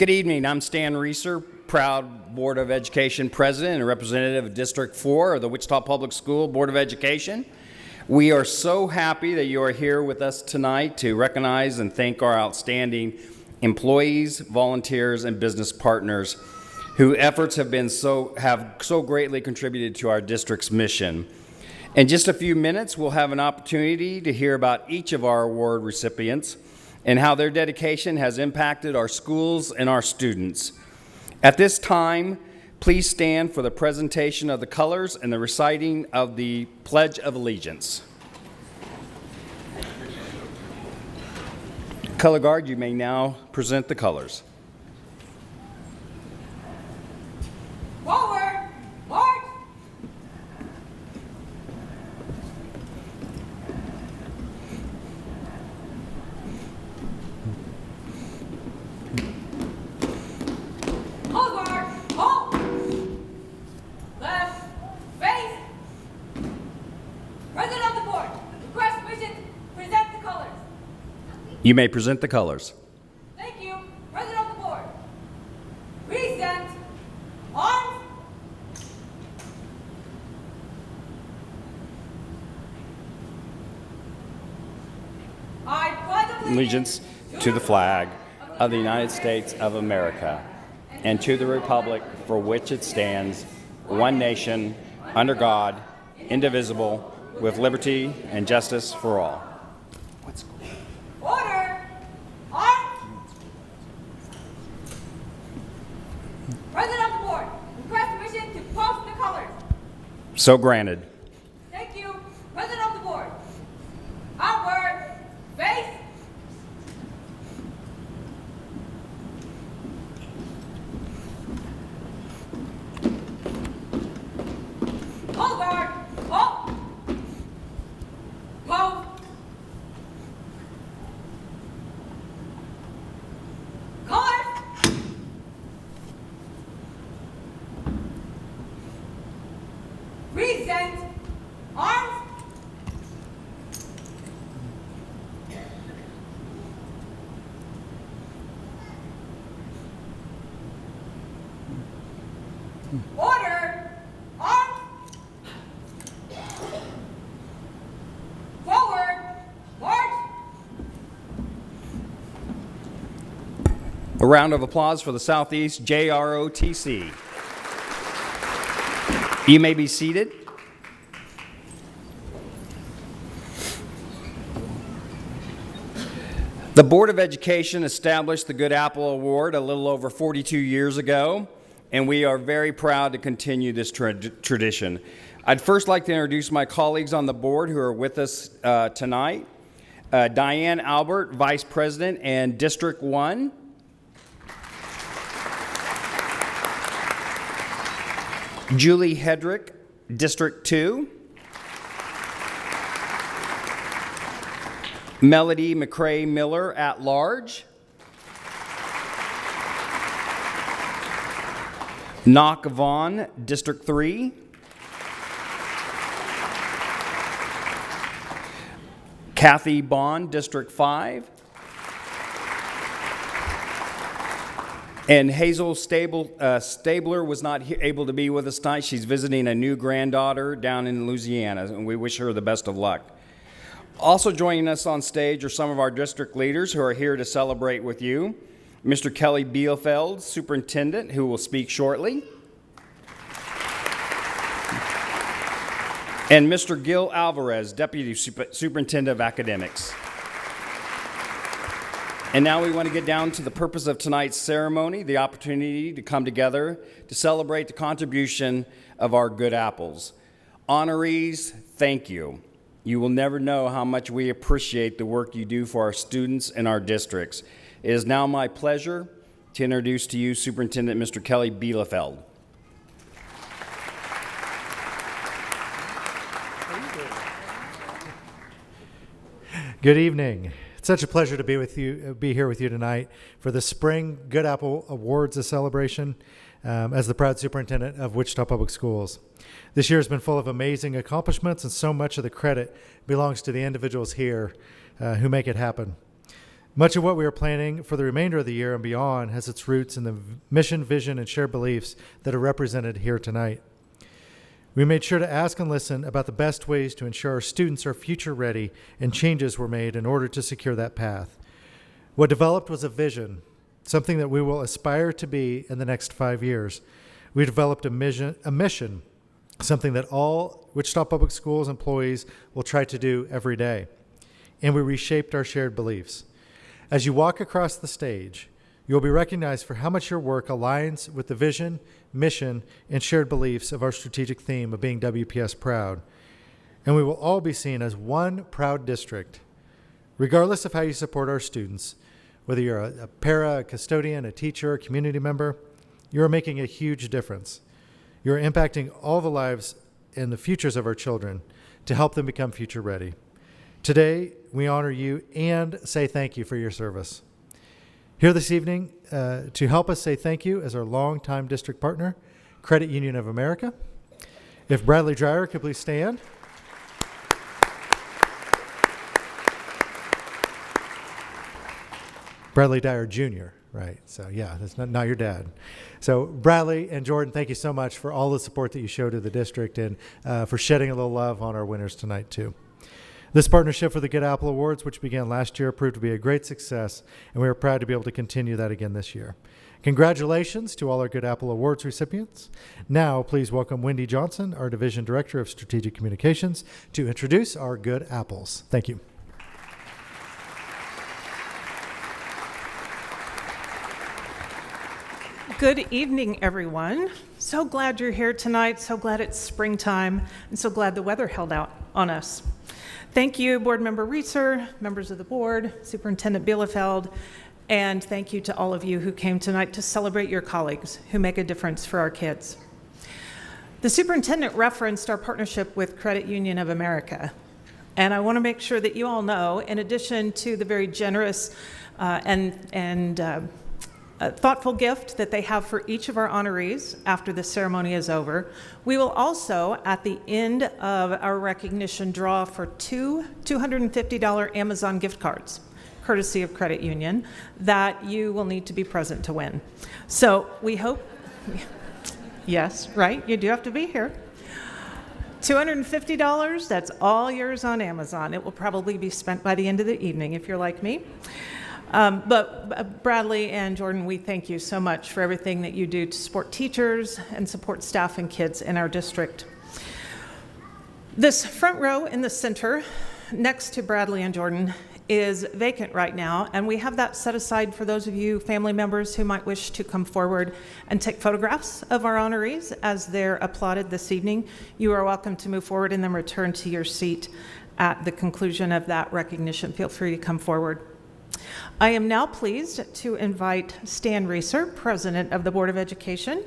Good evening. I'm Stan Reeser, proud Board of Education President and representative of District 4 of the Wichita Public School Board of Education. We are so happy that you are here with us tonight to recognize and thank our outstanding employees, volunteers, and business partners whose efforts have so greatly contributed to our district's mission. In just a few minutes, we'll have an opportunity to hear about each of our award recipients and how their dedication has impacted our schools and our students. At this time, please stand for the presentation of the colors and the reciting of the Pledge of Allegiance. Color Guard, you may now present the colors. Forward, march! Color guard, halt! Left, face! President of the board, request permission to present the colors. You may present the colors. Thank you, President of the board. Present arms. I pledge Allegiance to the flag of the United States of America and to the republic for which it stands, one nation, under God, indivisible, with liberty and justice for all. Order! Arms! President of the board, request permission to post the colors. So granted. Thank you, President of the board. Outward, face. Color guard, halt. Pose. Colors. Present arms. Order. Arms. Forward. March. A round of applause for the Southeast JROTC. You may be seated. The Board of Education established the Good Apple Award a little over 42 years ago, and we are very proud to continue this tradition. I'd first like to introduce my colleagues on the board who are with us tonight. Diane Albert, Vice President and District 1. Julie Hedrick, District 2. Melody McCrae Miller, at large. Knock Vaughn, District 3. Kathy Bond, District 5. And Hazel Stabler was not able to be with us tonight. She's visiting a new granddaughter down in Louisiana, and we wish her the best of luck. Also joining us on stage are some of our district leaders who are here to celebrate with you. Mr. Kelly Bielefeld, Superintendent, who will speak shortly. And Mr. Gil Alvarez, Deputy Superintendent of Academics. And now we want to get down to the purpose of tonight's ceremony, the opportunity to come together to celebrate the contribution of our good apples. Honorees, thank you. You will never know how much we appreciate the work you do for our students and our districts. It is now my pleasure to introduce to you Superintendent Mr. Kelly Bielefeld. Good evening. It's such a pleasure to be here with you tonight for the Spring Good Apple Awards celebration as the proud superintendent of Wichita Public Schools. This year has been full of amazing accomplishments, and so much of the credit belongs to the individuals here who make it happen. Much of what we are planning for the remainder of the year and beyond has its roots in the mission, vision, and shared beliefs that are represented here tonight. We made sure to ask and listen about the best ways to ensure our students are future ready, and changes were made in order to secure that path. What developed was a vision, something that we will aspire to be in the next 5 years. We developed a mission, something that all Wichita Public Schools employees will try to do every day. And we reshaped our shared beliefs. As you walk across the stage, you will be recognized for how much your work aligns with the vision, mission, and shared beliefs of our strategic theme of being WPS proud. And we will all be seen as one proud district. Regardless of how you support our students, whether you're a para, a custodian, a teacher, a community member, you're making a huge difference. You're impacting all the lives and the futures of our children to help them become future ready. Today, we honor you and say thank you for your service. Here this evening, to help us say thank you is our longtime district partner, Credit Union of America. If Bradley Dreyer could please stand. Bradley Dyer Jr., right? So yeah, that's not your dad. So Bradley and Jordan, thank you so much for all the support that you show to the district, and for shedding a little love on our winners tonight too. This partnership for the Good Apple Awards, which began last year, proved to be a great success, and we are proud to be able to continue that again this year. Congratulations to all our Good Apple Awards recipients. Now, please welcome Wendy Johnson, our Division Director of Strategic Communications, to introduce our Good Apples. Thank you. Good evening, everyone. So glad you're here tonight. So glad it's springtime, and so glad the weather held out on us. Thank you, Board Member Reeser, members of the board, Superintendent Bielefeld, and thank you to all of you who came tonight to celebrate your colleagues who make a difference for our kids. The superintendent referenced our partnership with Credit Union of America, and I want to make sure that you all know, in addition to the very generous a thoughtful gift that they have for each of our honorees after the ceremony is over, we will also, at the end of our recognition, draw for two $250 Amazon gift cards, courtesy of Credit Union, that you will need to be present to win. So we hope, yes, right, you do have to be here. $250, that's all yours on Amazon. It will probably be spent by the end of the evening if you're like me. But Bradley and Jordan, we thank you so much for everything that you do to support teachers and support staff and kids in our district. This front row in the center, next to Bradley and Jordan, is vacant right now, and we have that set aside for those of you family members who might wish to come forward and take photographs of our honorees as they're applauded this evening. You are welcome to move forward and then return to your seat at the conclusion of that recognition. Feel free to come forward. I am now pleased to invite Stan Reeser, President of the Board of Education,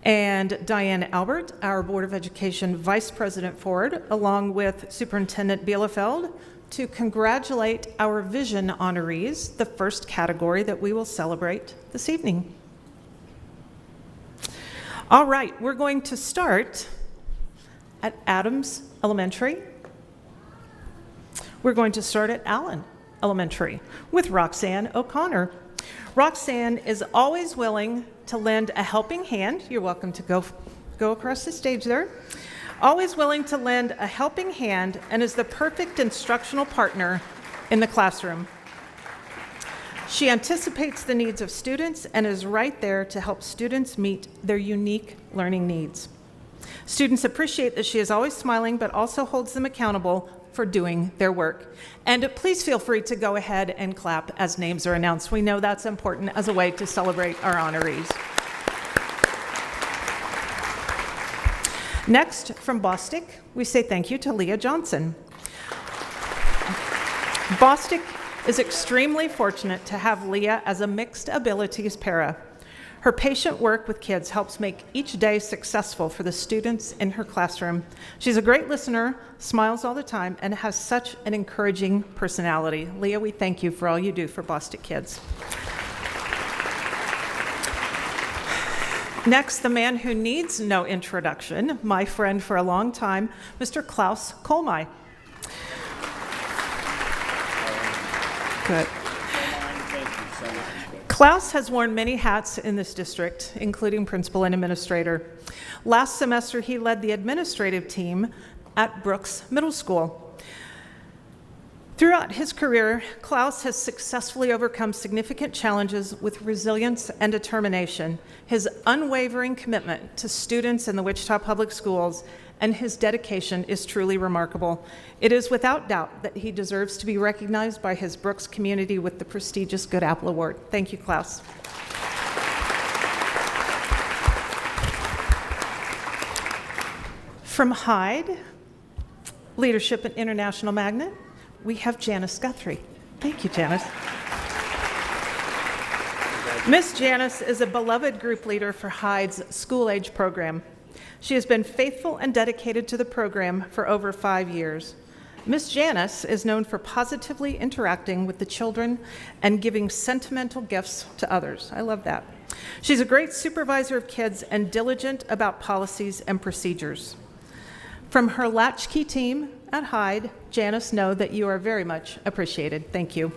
and Diane Albert, our Board of Education Vice President forward, along with Superintendent Bielefeld, to congratulate our Vision honorees, the first category that we will celebrate this evening. All right, we're going to start at Adams Elementary. We're going to start at Allen Elementary with Roxanne O'Connor. Roxanne is always willing to lend a helping hand. You're welcome to go across the stage there. Always willing to lend a helping hand and is the perfect instructional partner in the classroom. She anticipates the needs of students and is right there to help students meet their unique learning needs. Students appreciate that she is always smiling, but also holds them accountable for doing their work. And please feel free to go ahead and clap as names are announced. We know that's important as a way to celebrate our honorees. Next, from Bostic, we say thank you to Leah Johnson. Bostic is extremely fortunate to have Leah as a mixed abilities para. Her patient work with kids helps make each day successful for the students in her classroom. She's a great listener, smiles all the time, and has such an encouraging personality. Leah, we thank you for all you do for Bostic kids. Next, the man who needs no introduction, my friend for a long time, Mr. Klaus Kolmai. Good. Klaus has worn many hats in this district, including principal and administrator. Last semester, he led the administrative team at Brooks Middle School. Throughout his career, Klaus has successfully overcome significant challenges with resilience and determination. His unwavering commitment to students in the Wichita Public Schools and his dedication is truly remarkable. It is without doubt that he deserves to be recognized by his Brooks community with the prestigious Good Apple Award. Thank you, Klaus. From Hyde, Leadership and International Magnet, we have Janice Guthrie. Thank you, Janice. Miss Janice is a beloved group leader for Hyde's school-age program. She has been faithful and dedicated to the program for over 5 years. Miss Janice is known for positively interacting with the children and giving sentimental gifts to others. I love that. She's a great supervisor of kids and diligent about policies and procedures. From her latchkey team at Hyde, Janice, know that you are very much appreciated. Thank you.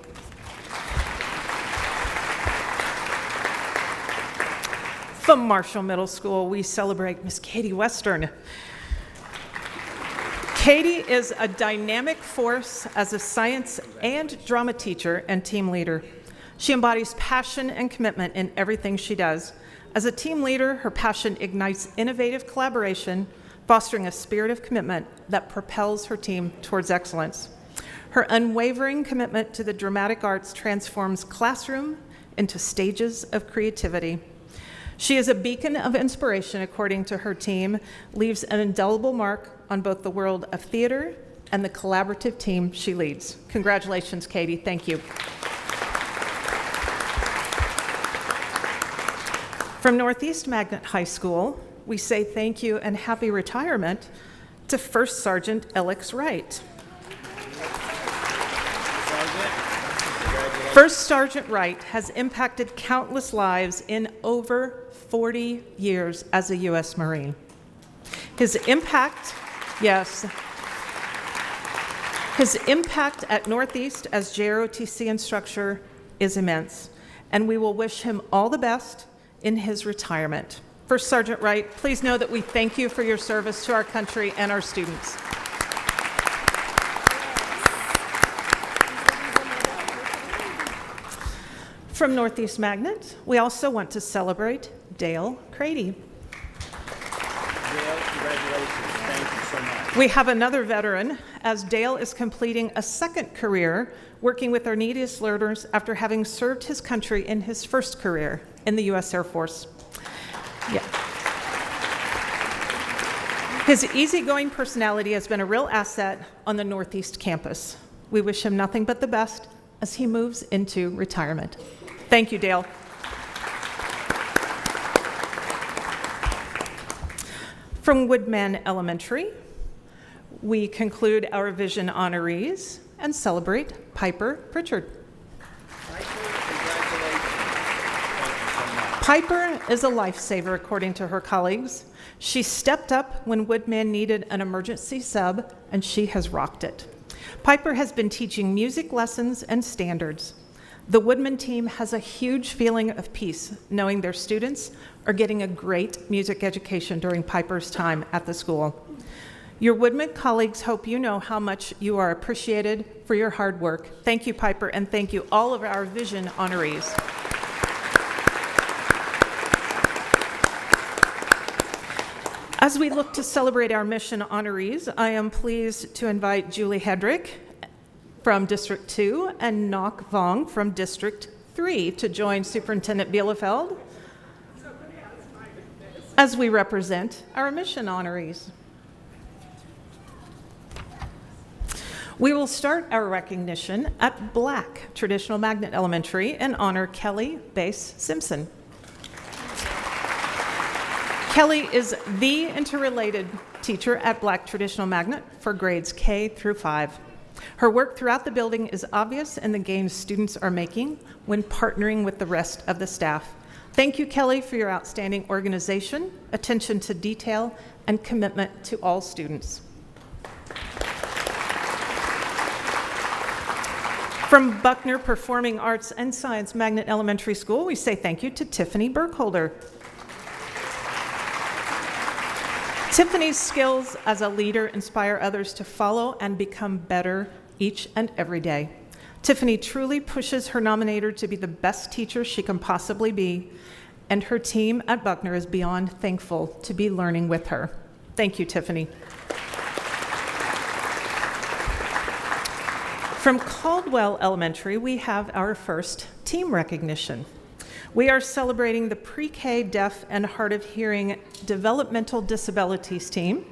From Marshall Middle School, we celebrate Miss Katie Western. Katie is a dynamic force as a science and drama teacher and team leader. She embodies passion and commitment in everything she does. As a team leader, her passion ignites innovative collaboration, fostering a spirit of commitment that propels her team towards excellence. Her unwavering commitment to the dramatic arts transforms classroom into stages of creativity. She is a beacon of inspiration, according to her team, leaves an indelible mark on both the world of theater and the collaborative team she leads. Congratulations, Katie. Thank you. From Northeast Magnet High School, we say thank you and happy retirement to First Sergeant Alex Wright. First Sergeant Wright has impacted countless lives in over 40 years as a U.S. Marine. His impact at Northeast as JROTC instructor is immense, and we will wish him all the best in his retirement. First Sergeant Wright, please know that we thank you for your service to our country and our students. From Northeast Magnet, we also want to celebrate Dale Crady. Dale, congratulations. Thank you so much. We have another veteran, as Dale is completing a second career working with our neediest learners after having served his country in his first career in the U.S. Air Force. Yeah. His easygoing personality has been a real asset on the Northeast campus. We wish him nothing but the best as he moves into retirement. Thank you, Dale. From Woodman Elementary, we conclude our Vision honorees and celebrate Piper Pritchard. Piper is a lifesaver, according to her colleagues. She stepped up when Woodman needed an emergency sub, and she has rocked it. Piper has been teaching music lessons and standards. The Woodman team has a huge feeling of peace knowing their students are getting a great music education during Piper's time at the school. Your Woodman colleagues hope you know how much you are appreciated for your hard work. Thank you, Piper, and thank you all of our Vision honorees. As we look to celebrate our mission honorees, I am pleased to invite Julie Hedrick from District 2 and Nok Vong from District 3 to join Superintendent Bielefeld as we represent our mission honorees. We will start our recognition at Black Traditional Magnet Elementary and honor Kelly Bass Simpson. Kelly is the interrelated teacher at Black Traditional Magnet for grades K through 5. Her work throughout the building is obvious in the gains students are making when partnering with the rest of the staff. Thank you, Kelly, for your outstanding organization, attention to detail, and commitment to all students. From Buckner Performing Arts and Science Magnet Elementary School, we say thank you to Tiffany Burkholder. Tiffany's skills as a leader inspire others to follow and become better each and every day. Tiffany truly pushes her nominator to be the best teacher she can possibly be, and her team at Buckner is beyond thankful to be learning with her. Thank you, Tiffany. From Caldwell Elementary, we have our first team recognition. We are celebrating the pre-K deaf and hard of hearing developmental disabilities team.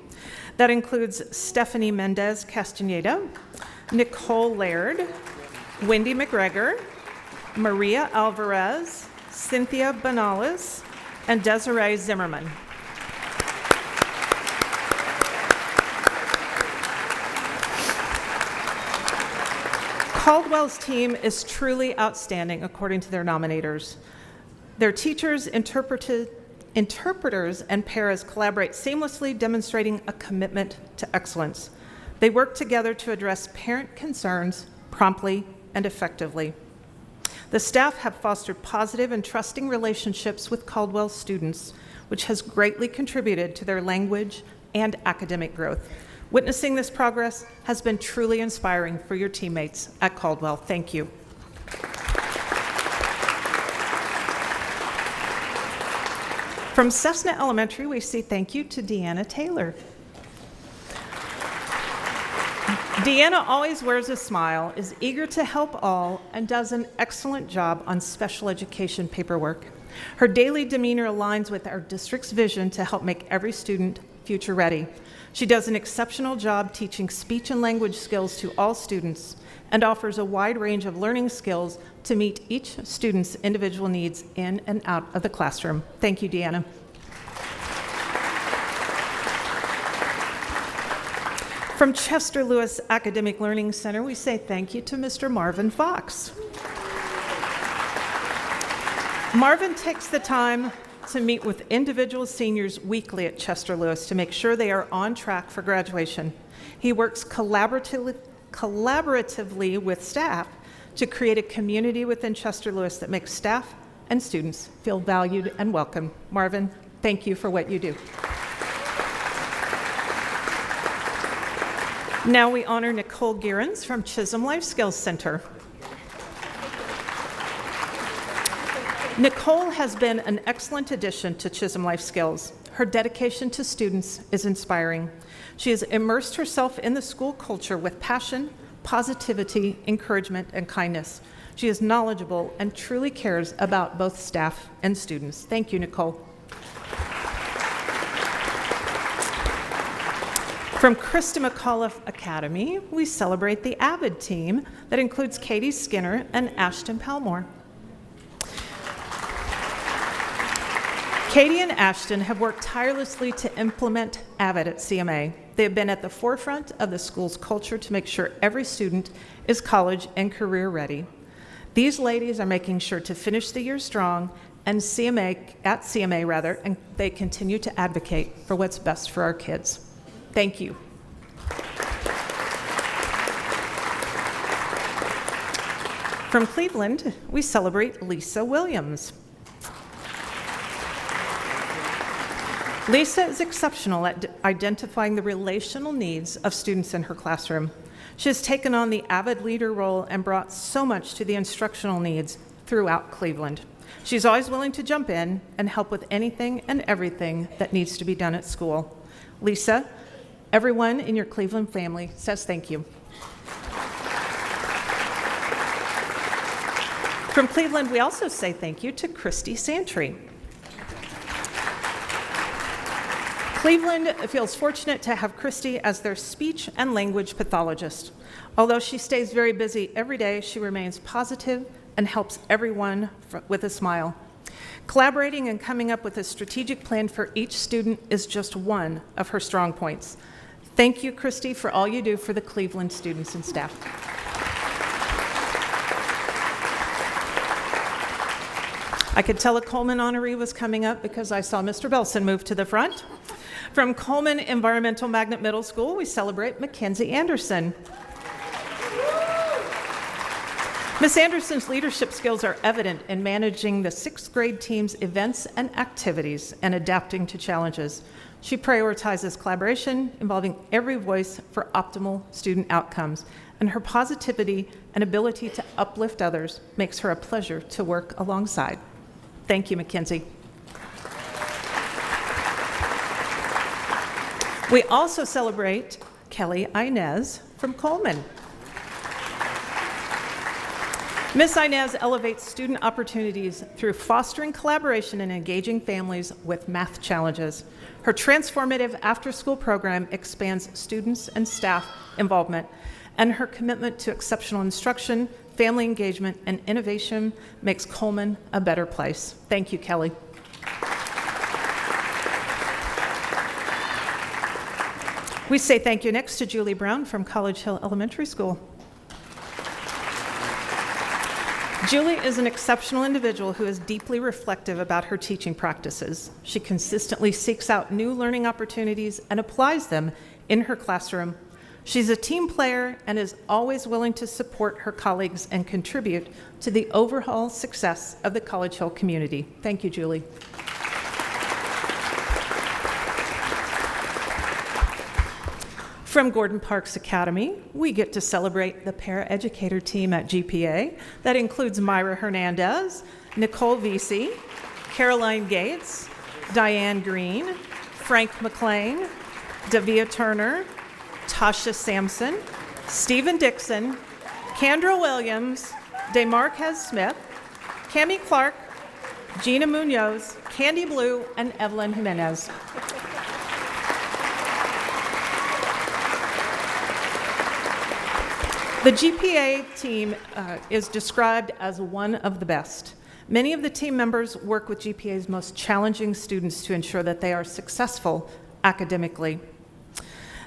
That includes Stephanie Mendez Castaneda, Nicole Laird, Wendy McGregor, Maria Alvarez, Cynthia Banales, and Desiree Zimmerman. Caldwell's team is truly outstanding according to their nominators. Their teachers, interpreters, and paras collaborate seamlessly, demonstrating a commitment to excellence. They work together to address parent concerns promptly and effectively. The staff have fostered positive and trusting relationships with Caldwell students, which has greatly contributed to their language and academic growth. Witnessing this progress has been truly inspiring for your teammates at Caldwell. Thank you. From Cessna Elementary, we say thank you to Deanna Taylor. Deanna always wears a smile, is eager to help all, and does an excellent job on special education paperwork. Her daily demeanor aligns with our district's vision to help make every student future ready. She does an exceptional job teaching speech and language skills to all students and offers a wide range of learning skills to meet each student's individual needs in and out of the classroom. Thank you, Deanna. From Chester Lewis Academic Learning Center, we say thank you to Mr. Marvin Fox. Marvin takes the time to meet with individual seniors weekly at Chester Lewis to make sure they are on track for graduation. He works collaboratively with staff to create a community within Chester Lewis that makes staff and students feel valued and welcome. Marvin, thank you for what you do. Now we honor Nicole Gearens from Chisholm Life Skills Center. Nicole has been an excellent addition to Chisholm Life Skills. Her dedication to students is inspiring. She has immersed herself in the school culture with passion, positivity, encouragement, and kindness. She is knowledgeable and truly cares about both staff and students. Thank you, Nicole. From Krista McAuliffe Academy, we celebrate the AVID team that includes Katie Skinner and Ashton Palmore. Katie and Ashton have worked tirelessly to implement AVID at CMA. They have been at the forefront of the school's culture to make sure every student is college and career ready. These ladies are making sure to finish the year strong and at CMA, and they continue to advocate for what's best for our kids. Thank you. From Cleveland, we celebrate Lisa Williams. Lisa is exceptional at identifying the relational needs of students in her classroom. She has taken on the AVID leader role and brought so much to the instructional needs throughout Cleveland. She's always willing to jump in and help with anything and everything that needs to be done at school. Lisa, everyone in your Cleveland family says thank you. From Cleveland, we also say thank you to Christy Santry. Cleveland feels fortunate to have Christy as their speech and language pathologist. Although she stays very busy every day, she remains positive and helps everyone with a smile. Collaborating and coming up with a strategic plan for each student is just one of her strong points. Thank you, Christy, for all you do for the Cleveland students and staff. I could tell a Coleman honoree was coming up because I saw Mr. Belson move to the front. From Coleman Environmental Magnet Middle School, we celebrate Mackenzie Anderson. Miss Anderson's leadership skills are evident in managing the sixth grade team's events and activities and adapting to challenges. She prioritizes collaboration involving every voice for optimal student outcomes, and her positivity and ability to uplift others makes her a pleasure to work alongside. Thank you, Mackenzie. We also celebrate Kelly Inez from Coleman. Ms. Inez elevates student opportunities through fostering collaboration and engaging families with math challenges. Her transformative after-school program expands students and staff involvement, and her commitment to exceptional instruction, family engagement, and innovation makes Coleman a better place. Thank you, Kelly. We say thank you next to Julie Brown from College Hill Elementary School. Julie is an exceptional individual who is deeply reflective about her teaching practices. She consistently seeks out new learning opportunities and applies them in her classroom. She's a team player and is always willing to support her colleagues and contribute to the overall success of the College Hill community. Thank you, Julie. From Gordon Parks Academy, we get to celebrate the paraeducator team at GPA. That includes Myra Hernandez, Nicole Vesey, Caroline Gates, Diane Green, Frank McLean, Davia Turner, Tasha Sampson, Stephen Dixon, Kendra Williams, DeMarquez Smith, Cami Clark, Gina Munoz, Candy Blue, and Evelyn Jimenez. The GPA team is described as one of the best. Many of the team members work with GPA's most challenging students to ensure that they are successful academically.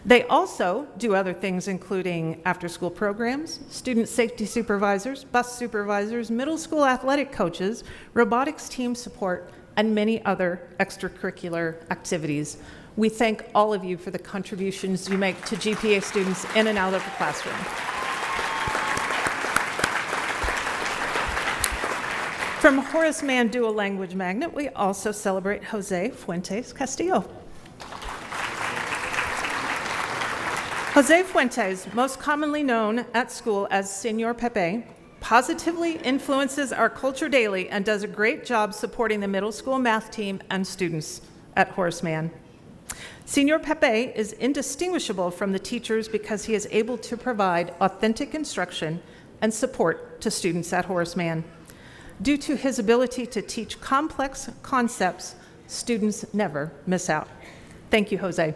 They also do other things, including after-school programs, student safety supervisors, bus supervisors, middle school athletic coaches, robotics team support, and many other extracurricular activities. We thank all of you for the contributions you make to GPA students in and out of the classroom. From Horace Mann Dual Language Magnet, we also celebrate Jose Fuentes Castillo. Jose Fuentes, most commonly known at school as Senor Pepe, positively influences our culture daily and does a great job supporting the middle school math team and students at Horace Mann. Senor Pepe is indistinguishable from the teachers because he is able to provide authentic instruction and support to students at Horace Mann. Due to his ability to teach complex concepts, students never miss out. Thank you, Jose.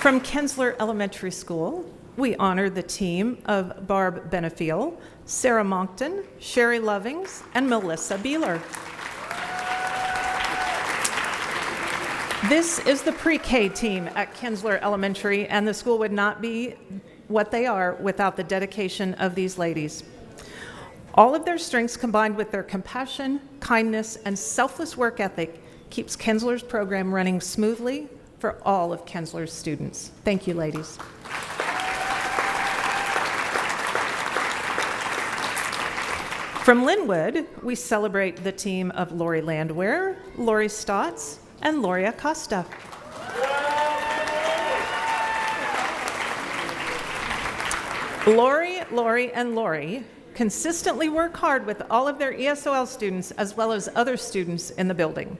From Kensler Elementary School, we honor the team of Barb Benefiel, Sarah Moncton, Sherry Lovings, and Melissa Beeler. This is the pre-K team at Kensler Elementary, and the school would not be what they are without the dedication of these ladies. All of their strengths combined with their compassion, kindness, and selfless work ethic keeps Kensler's program running smoothly for all of Kensler's students. Thank you, ladies. From Linwood, we celebrate the team of Lori Landwehr, Lori Stotts, and Lori Acosta. Lori, and Lori consistently work hard with all of their ESOL students as well as other students in the building.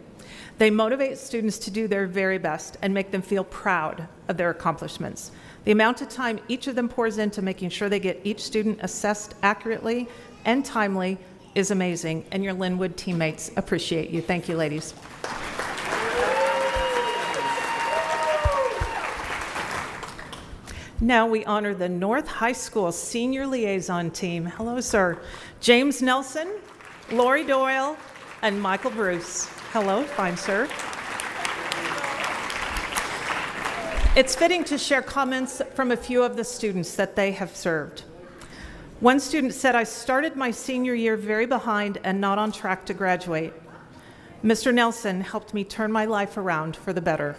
They motivate students to do their very best and make them feel proud of their accomplishments. The amount of time each of them pours into making sure they get each student assessed accurately and timely is amazing, and your Linwood teammates appreciate you. Thank you, ladies. Now we honor the North High School Senior Liaison Team. Hello, sir. James Nelson, Lori Doyle, and Michael Bruce. Hello, fine sir. It's fitting to share comments from a few of the students that they have served. One student said, "I started my senior year very behind and not on track to graduate. Mr. Nelson helped me turn my life around for the better."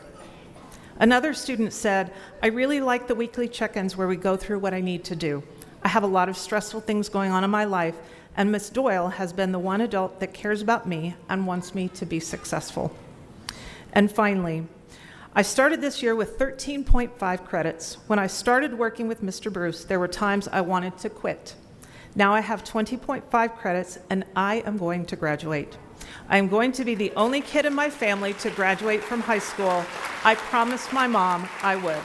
Another student said, I really like the weekly check-ins where we go through what I need to do. I have a lot of stressful things going on in my life, and Miss Doyle has been the one adult that cares about me and wants me to be successful. And finally, I started this year with 13.5 credits. When I started working with Mr. Bruce, there were times I wanted to quit. Now I have 20.5 credits, and I am going to graduate. I am going to be the only kid in my family to graduate from high school. I promised my mom I would.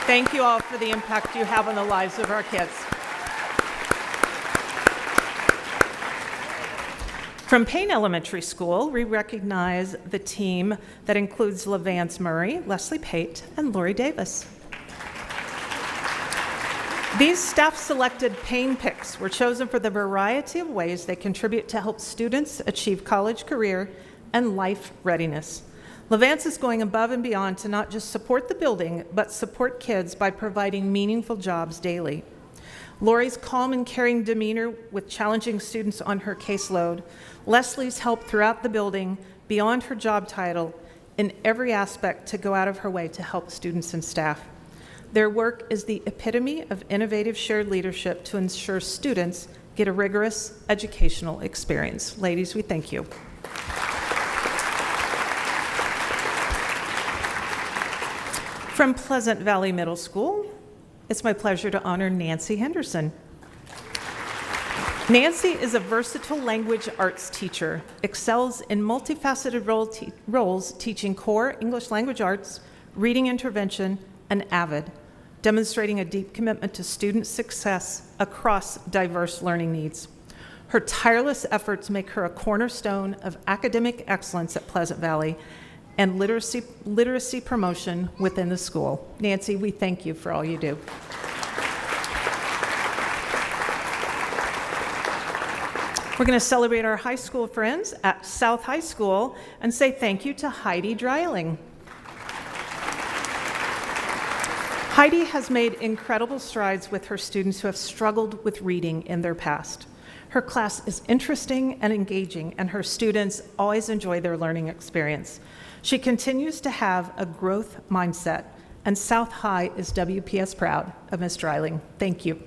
Thank you all for the impact you have on the lives of our kids. From Payne Elementary School, we recognize the team that includes LaVance Murray, Leslie Pate, and Lori Davis. These staff-selected Payne picks were chosen for the variety of ways they contribute to help students achieve college career and life readiness. LaVance is going above and beyond to not just support the building, but support kids by providing meaningful jobs daily. Lori's calm and caring demeanor with challenging students on her caseload, Leslie's help throughout the building, beyond her job title, in every aspect to go out of her way to help students and staff. Their work is the epitome of innovative shared leadership to ensure students get a rigorous educational experience. Ladies, we thank you. From Pleasant Valley Middle School, it's my pleasure to honor Nancy Henderson. Nancy is a versatile language arts teacher, excels in multifaceted roles teaching core English language arts, reading intervention, and AVID, demonstrating a deep commitment to student success across diverse learning needs. Her tireless efforts make her a cornerstone of academic excellence at Pleasant Valley and literacy promotion within the school. Nancy, we thank you for all you do. We're going to celebrate our high school friends at South High School and say thank you to Heidi Dreiling. Heidi has made incredible strides with her students who have struggled with reading in their past. Her class is interesting and engaging, and her students always enjoy their learning experience. She continues to have a growth mindset, and South High is WPS proud of Ms. Dreiling. Thank you.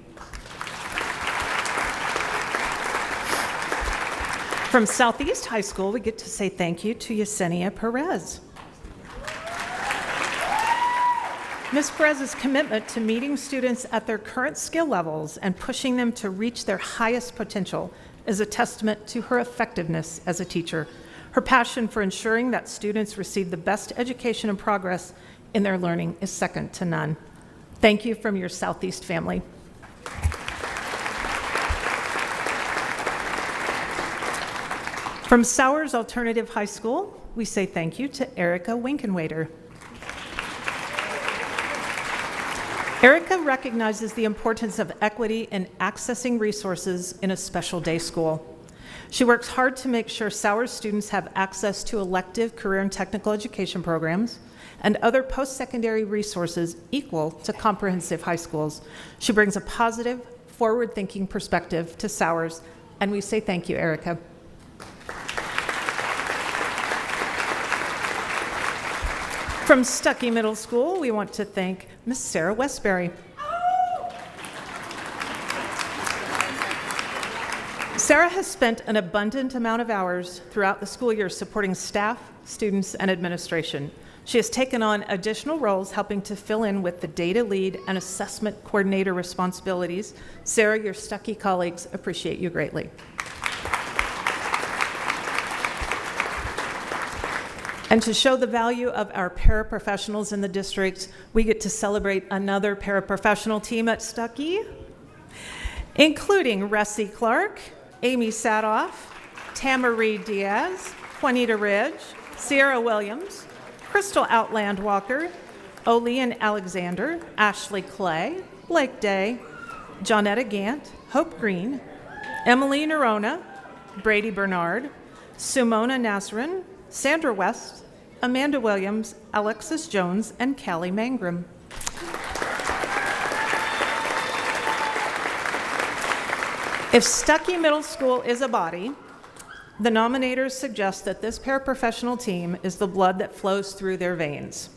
From Southeast High School, we get to say thank you to Yesenia Perez. Ms. Perez's commitment to meeting students at their current skill levels and pushing them to reach their highest potential is a testament to her effectiveness as a teacher. Her passion for ensuring that students receive the best education and progress in their learning is second to none. Thank you from your Southeast family. From Sowers Alternative High School, we say thank you to Erica Winkenwader. Erica recognizes the importance of equity in accessing resources in a special day school. She works hard to make sure Sowers students have access to elective career and technical education programs and other post-secondary resources equal to comprehensive high schools. She brings a positive, forward-thinking perspective to Sowers, and we say thank you, Erica. From Stuckey Middle School, we want to thank Ms. Sarah Westbury. Sarah has spent an abundant amount of hours throughout the school year supporting staff, students, and administration. She has taken on additional roles helping to fill in with the data lead and assessment coordinator responsibilities. Sarah, your Stuckey colleagues appreciate you greatly. And to show the value of our paraprofessionals in the district, we get to celebrate another paraprofessional team at Stuckey, including Ressie Clark, Amy Sadoff, Tamarie Diaz, Juanita Ridge, Sierra Williams, Crystal Outland Walker, Olean Alexander, Ashley Clay, Blake Day, Johnetta Gant, Hope Green, Emily Nerona, Brady Bernard, Sumona Nasrin, Sandra West, Amanda Williams, Alexis Jones, and Callie Mangrum. If Stuckey Middle School is a body, the nominators suggest that this paraprofessional team is the blood that flows through their veins.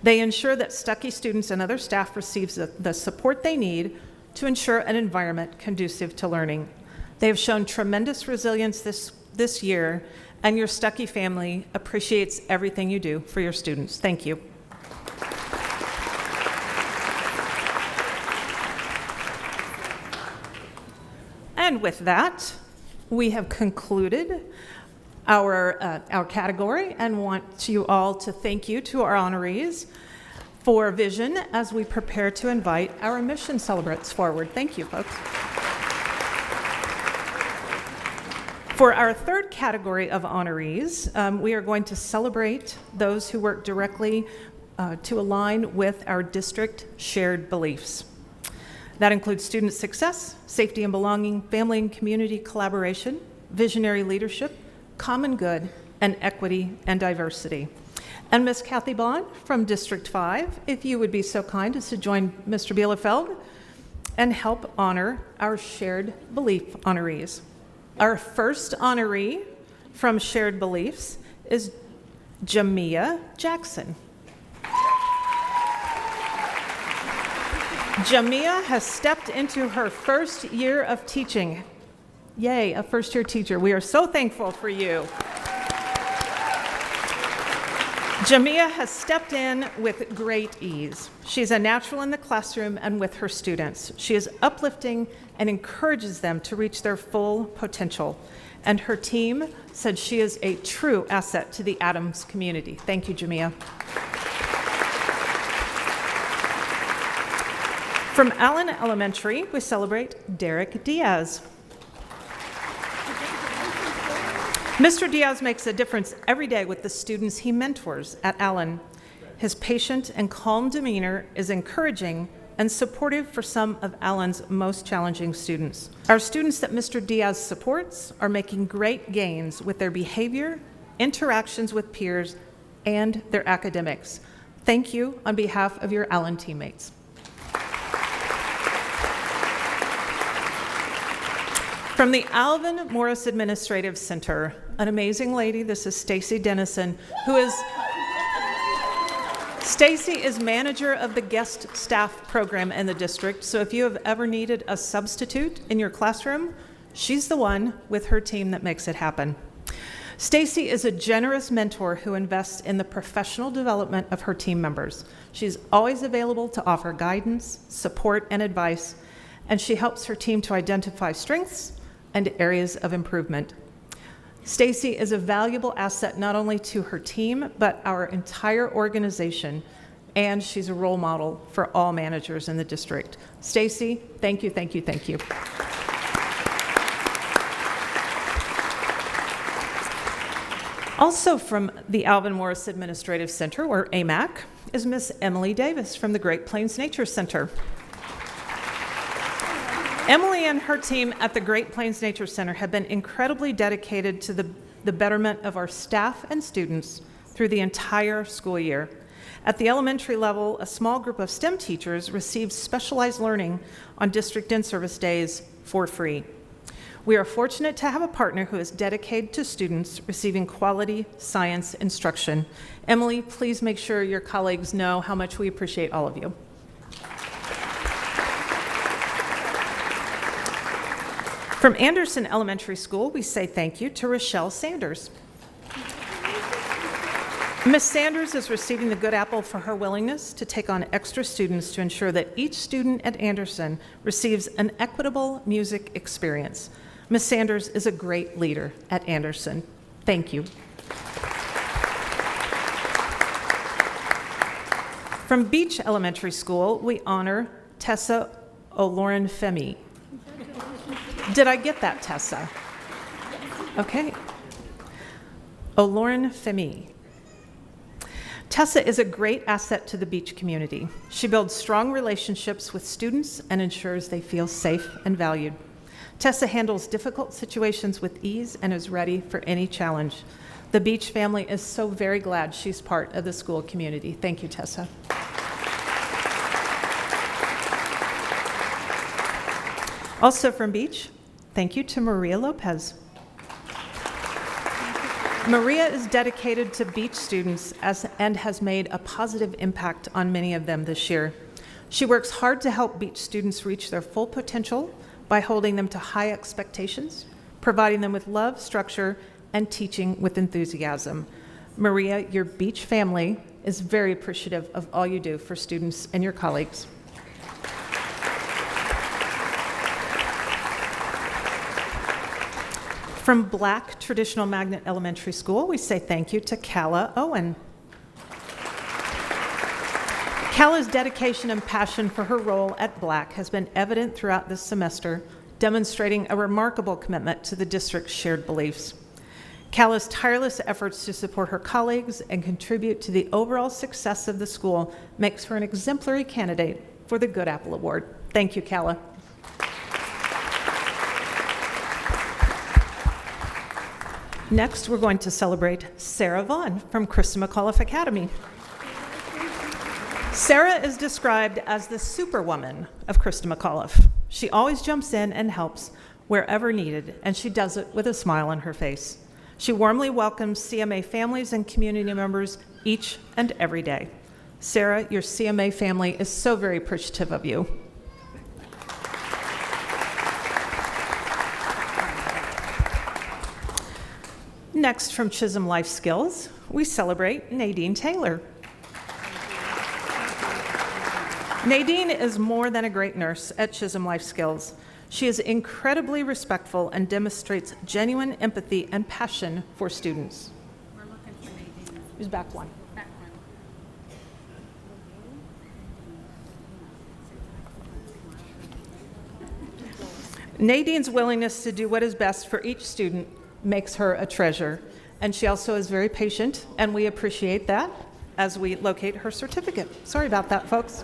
They ensure that Stuckey students and other staff receive the support they need to ensure an environment conducive to learning. They have shown tremendous resilience this year, and your Stuckey family appreciates everything you do for your students. Thank you. And with that, we have concluded our category and want you all to thank you to our honorees for vision as we prepare to invite our mission celebrants forward. Thank you, folks. For our third category of honorees, we are going to celebrate those who work directly to align with our district shared beliefs. That includes student success, safety and belonging, family and community collaboration, visionary leadership, common good, and equity and diversity. And Ms. Kathy Bond from District 5, if you would be so kind as to join Mr. Bielefeld and help honor our shared belief honorees. Our first honoree from Shared Beliefs is Jamia Jackson. Jamia has stepped into her first year of teaching. Yay, a first-year teacher. We are so thankful for you. Jamia has stepped in with great ease. She's a natural in the classroom and with her students. She is uplifting and encourages them to reach their full potential. And her team said she is a true asset to the Adams community. Thank you, Jamia. From Allen Elementary, we celebrate Derek Diaz. Mr. Diaz makes a difference every day with the students he mentors at Allen. His patient and calm demeanor is encouraging and supportive for some of Allen's most challenging students. Our students that Mr. Diaz supports are making great gains with their behavior, interactions with peers, and their academics. Thank you on behalf of your Allen teammates. From the Alvin Morris Administrative Center, an amazing lady, this is Stacy Dennison, Stacy is manager of the guest staff program in the district, so if you have ever needed a substitute in your classroom, she's the one with her team that makes it happen. Stacy is a generous mentor who invests in the professional development of her team members. She's always available to offer guidance, support, and advice, and she helps her team to identify strengths and areas of improvement. Stacy is a valuable asset not only to her team, but our entire organization, and she's a role model for all managers in the district. Stacy, thank you, thank you, thank you. Also from the Alvin Morris Administrative Center, or AMAC, is Miss Emily Davis from the Great Plains Nature Center. Emily and her team at the Great Plains Nature Center have been incredibly dedicated to the betterment of our staff and students through the entire school year. At the elementary level, a small group of STEM teachers received specialized learning on district in-service days for free. We are fortunate to have a partner who is dedicated to students receiving quality science instruction. Emily, please make sure your colleagues know how much we appreciate all of you. From Anderson Elementary School, we say thank you to Rochelle Sanders. Ms. Sanders is receiving the Good Apple for her willingness to take on extra students to ensure that each student at Anderson receives an equitable music experience. Ms. Sanders is a great leader at Anderson. Thank you. From Beach Elementary School, we honor Tessa O'Loren-Femi. Did I get that, Tessa? Okay. O'Loren-Femi. Tessa is a great asset to the Beach community. She builds strong relationships with students and ensures they feel safe and valued. Tessa handles difficult situations with ease and is ready for any challenge. The Beach family is so very glad she's part of the school community. Thank you, Tessa. Also from Beach, thank you to Maria Lopez. Maria is dedicated to Beach students and has made a positive impact on many of them this year. She works hard to help Beach students reach their full potential by holding them to high expectations, providing them with love, structure, and teaching with enthusiasm. Maria, your Beach family is very appreciative of all you do for students and your colleagues. From Black Traditional Magnet Elementary School, we say thank you to Calla Owen. Calla's dedication and passion for her role at Black has been evident throughout this semester, demonstrating a remarkable commitment to the district's shared beliefs. Calla's tireless efforts to support her colleagues and contribute to the overall success of the school makes her an exemplary candidate for the Good Apple Award. Thank you, Calla. Next, we're going to celebrate Sarah Vaughn from Christa McAuliffe Academy. Sarah is described as the superwoman of Christa McAuliffe. She always jumps in and helps wherever needed, and she does it with a smile on her face. She warmly welcomes CMA families and community members each and every day. Sarah, your CMA family is so very appreciative of you. Next, from Chisholm Life Skills, we celebrate Nadine Taylor. Nadine is more than a great nurse at Chisholm Life Skills. She is incredibly respectful and demonstrates genuine empathy and passion for students. We're looking for Nadine. Who's back one? Back one. Nadine's willingness to do what is best for each student makes her a treasure, and she also is very patient, and we appreciate that as we locate her certificate. Sorry about that, folks.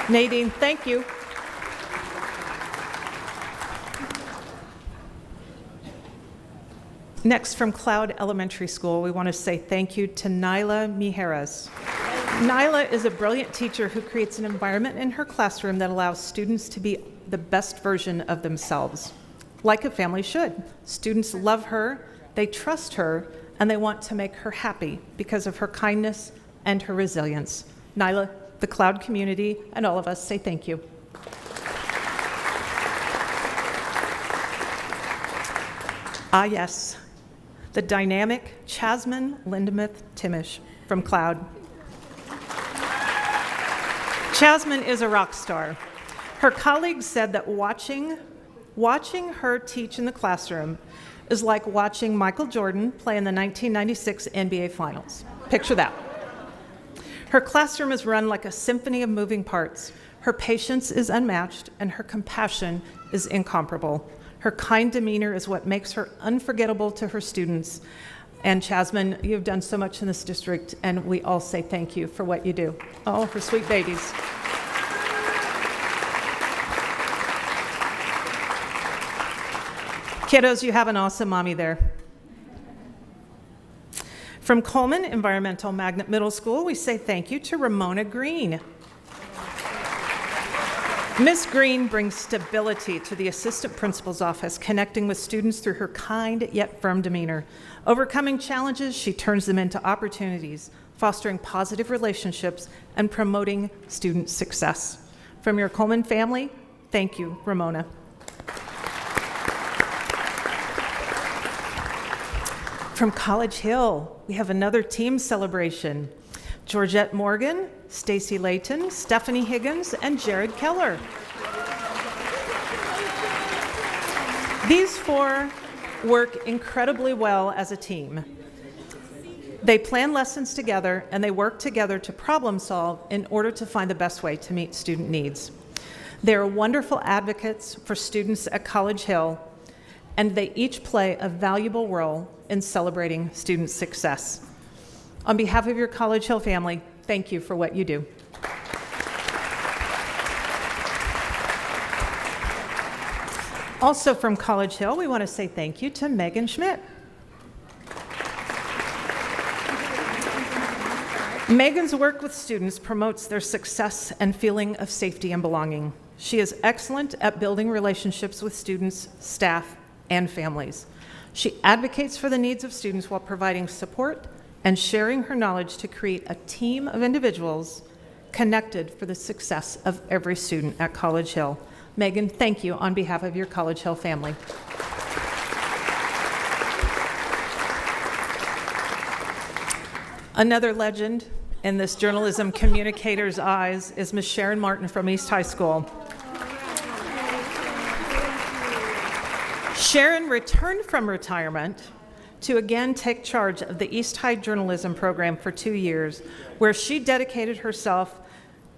Nadine, thank you. Next, from Cloud Elementary School, we want to say thank you to Nyla Mijares. Nyla is a brilliant teacher who creates an environment in her classroom that allows students to be the best version of themselves, like a family should. Students love her, they trust her, and they want to make her happy because of her kindness and her resilience. Nyla, the Cloud community, and all of us say thank you. Ah, yes, the dynamic Chasmin Lindemith Timish from Cloud. Chasmin is a rock star. Her colleagues said that watching her teach in the classroom is like watching Michael Jordan play in the 1996 NBA Finals. Picture that. Her classroom is run like a symphony of moving parts. Her patience is unmatched, and her compassion is incomparable. Her kind demeanor is what makes her unforgettable to her students. And Chasmin, you've done so much in this district, and we all say thank you for what you do. Oh, her sweet babies. Kiddos, you have an awesome mommy there. From Coleman Environmental Magnet Middle School, we say thank you to Ramona Green. Ms. Green brings stability to the assistant principal's office, connecting with students through her kind yet firm demeanor. Overcoming challenges, she turns them into opportunities, fostering positive relationships and promoting student success. From your Coleman family, thank you, Ramona. From College Hill, we have another team celebration. Georgette Morgan, Stacy Layton, Stephanie Higgins, and Jared Keller. These four work incredibly well as a team. They plan lessons together, and they work together to problem solve in order to find the best way to meet student needs. They are wonderful advocates for students at College Hill, and they each play a valuable role in celebrating student success. On behalf of your College Hill family, thank you for what you do. Also from College Hill, we want to say thank you to Megan Schmidt. Megan's work with students promotes their success and feeling of safety and belonging. She is excellent at building relationships with students, staff, and families. She advocates for the needs of students while providing support and sharing her knowledge to create a team of individuals connected for the success of every student at College Hill. Megan, thank you on behalf of your College Hill family. Another legend in this journalism communicator's eyes is Ms. Sharon Martin from East High School. Sharon returned from retirement to again take charge of the East High journalism program for 2 years, where she dedicated herself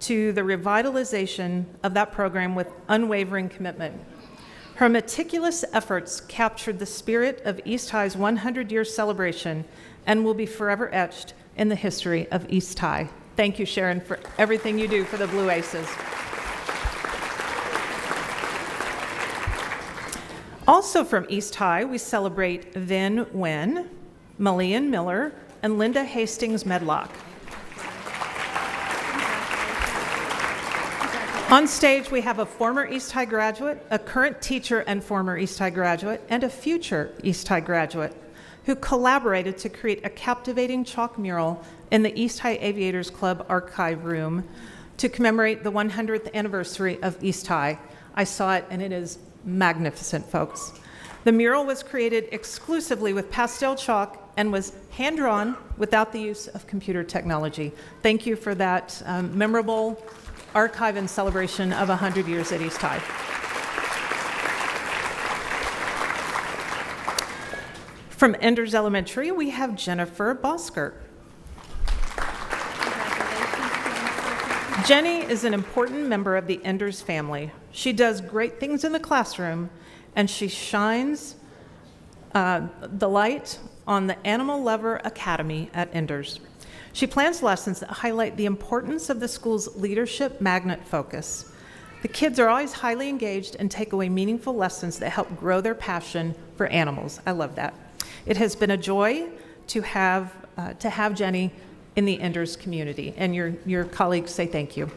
to the revitalization of that program with unwavering commitment. Her meticulous efforts captured the spirit of East High's 100-year celebration and will be forever etched in the history of East High. Thank you, Sharon, for everything you do for the Blue Aces. Also from East High, we celebrate Vin Nguyen, Malian Miller, and Linda Hastings Medlock. On stage, we have a former East High graduate, a current teacher and former East High graduate, and a future East High graduate who collaborated to create a captivating chalk mural in the East High Aviators Club archive room to commemorate the 100th anniversary of East High. I saw it, and it is magnificent, folks. The mural was created exclusively with pastel chalk and was hand-drawn without the use of computer technology. Thank you for that memorable archive and celebration of 100 years at East High. From Enders Elementary, we have Jennifer Bosker. Jenny is an important member of the Enders family. She does great things in the classroom, and she shines the light on the Animal Lover Academy at Enders. She plans lessons that highlight the importance of the school's leadership magnet focus. The kids are always highly engaged and take away meaningful lessons that help grow their passion for animals. I love that. It has been a joy to have Jenny in the Enders community, and your colleagues say thank you.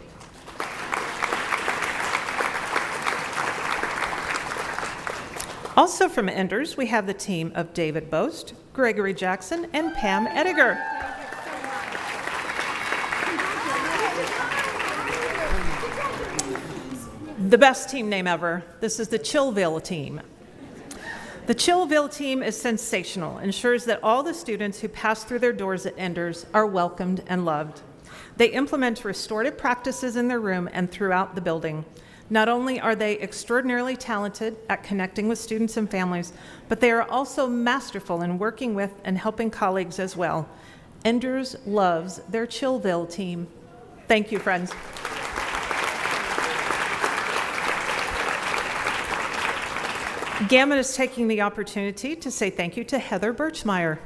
Also from Enders, we have the team of David Boast, Gregory Jackson, and Pam Ediger. The best team name ever. This is the Chillville team. The Chillville team is sensational, ensures that all the students who pass through their doors at Enders are welcomed and loved. They implement restorative practices in their room and throughout the building. Not only are they extraordinarily talented at connecting with students and families, but they are also masterful in working with and helping colleagues as well. Enders loves their Chillville team. Thank you, friends. Gammon is taking the opportunity to say thank you to Heather Birchmeyer.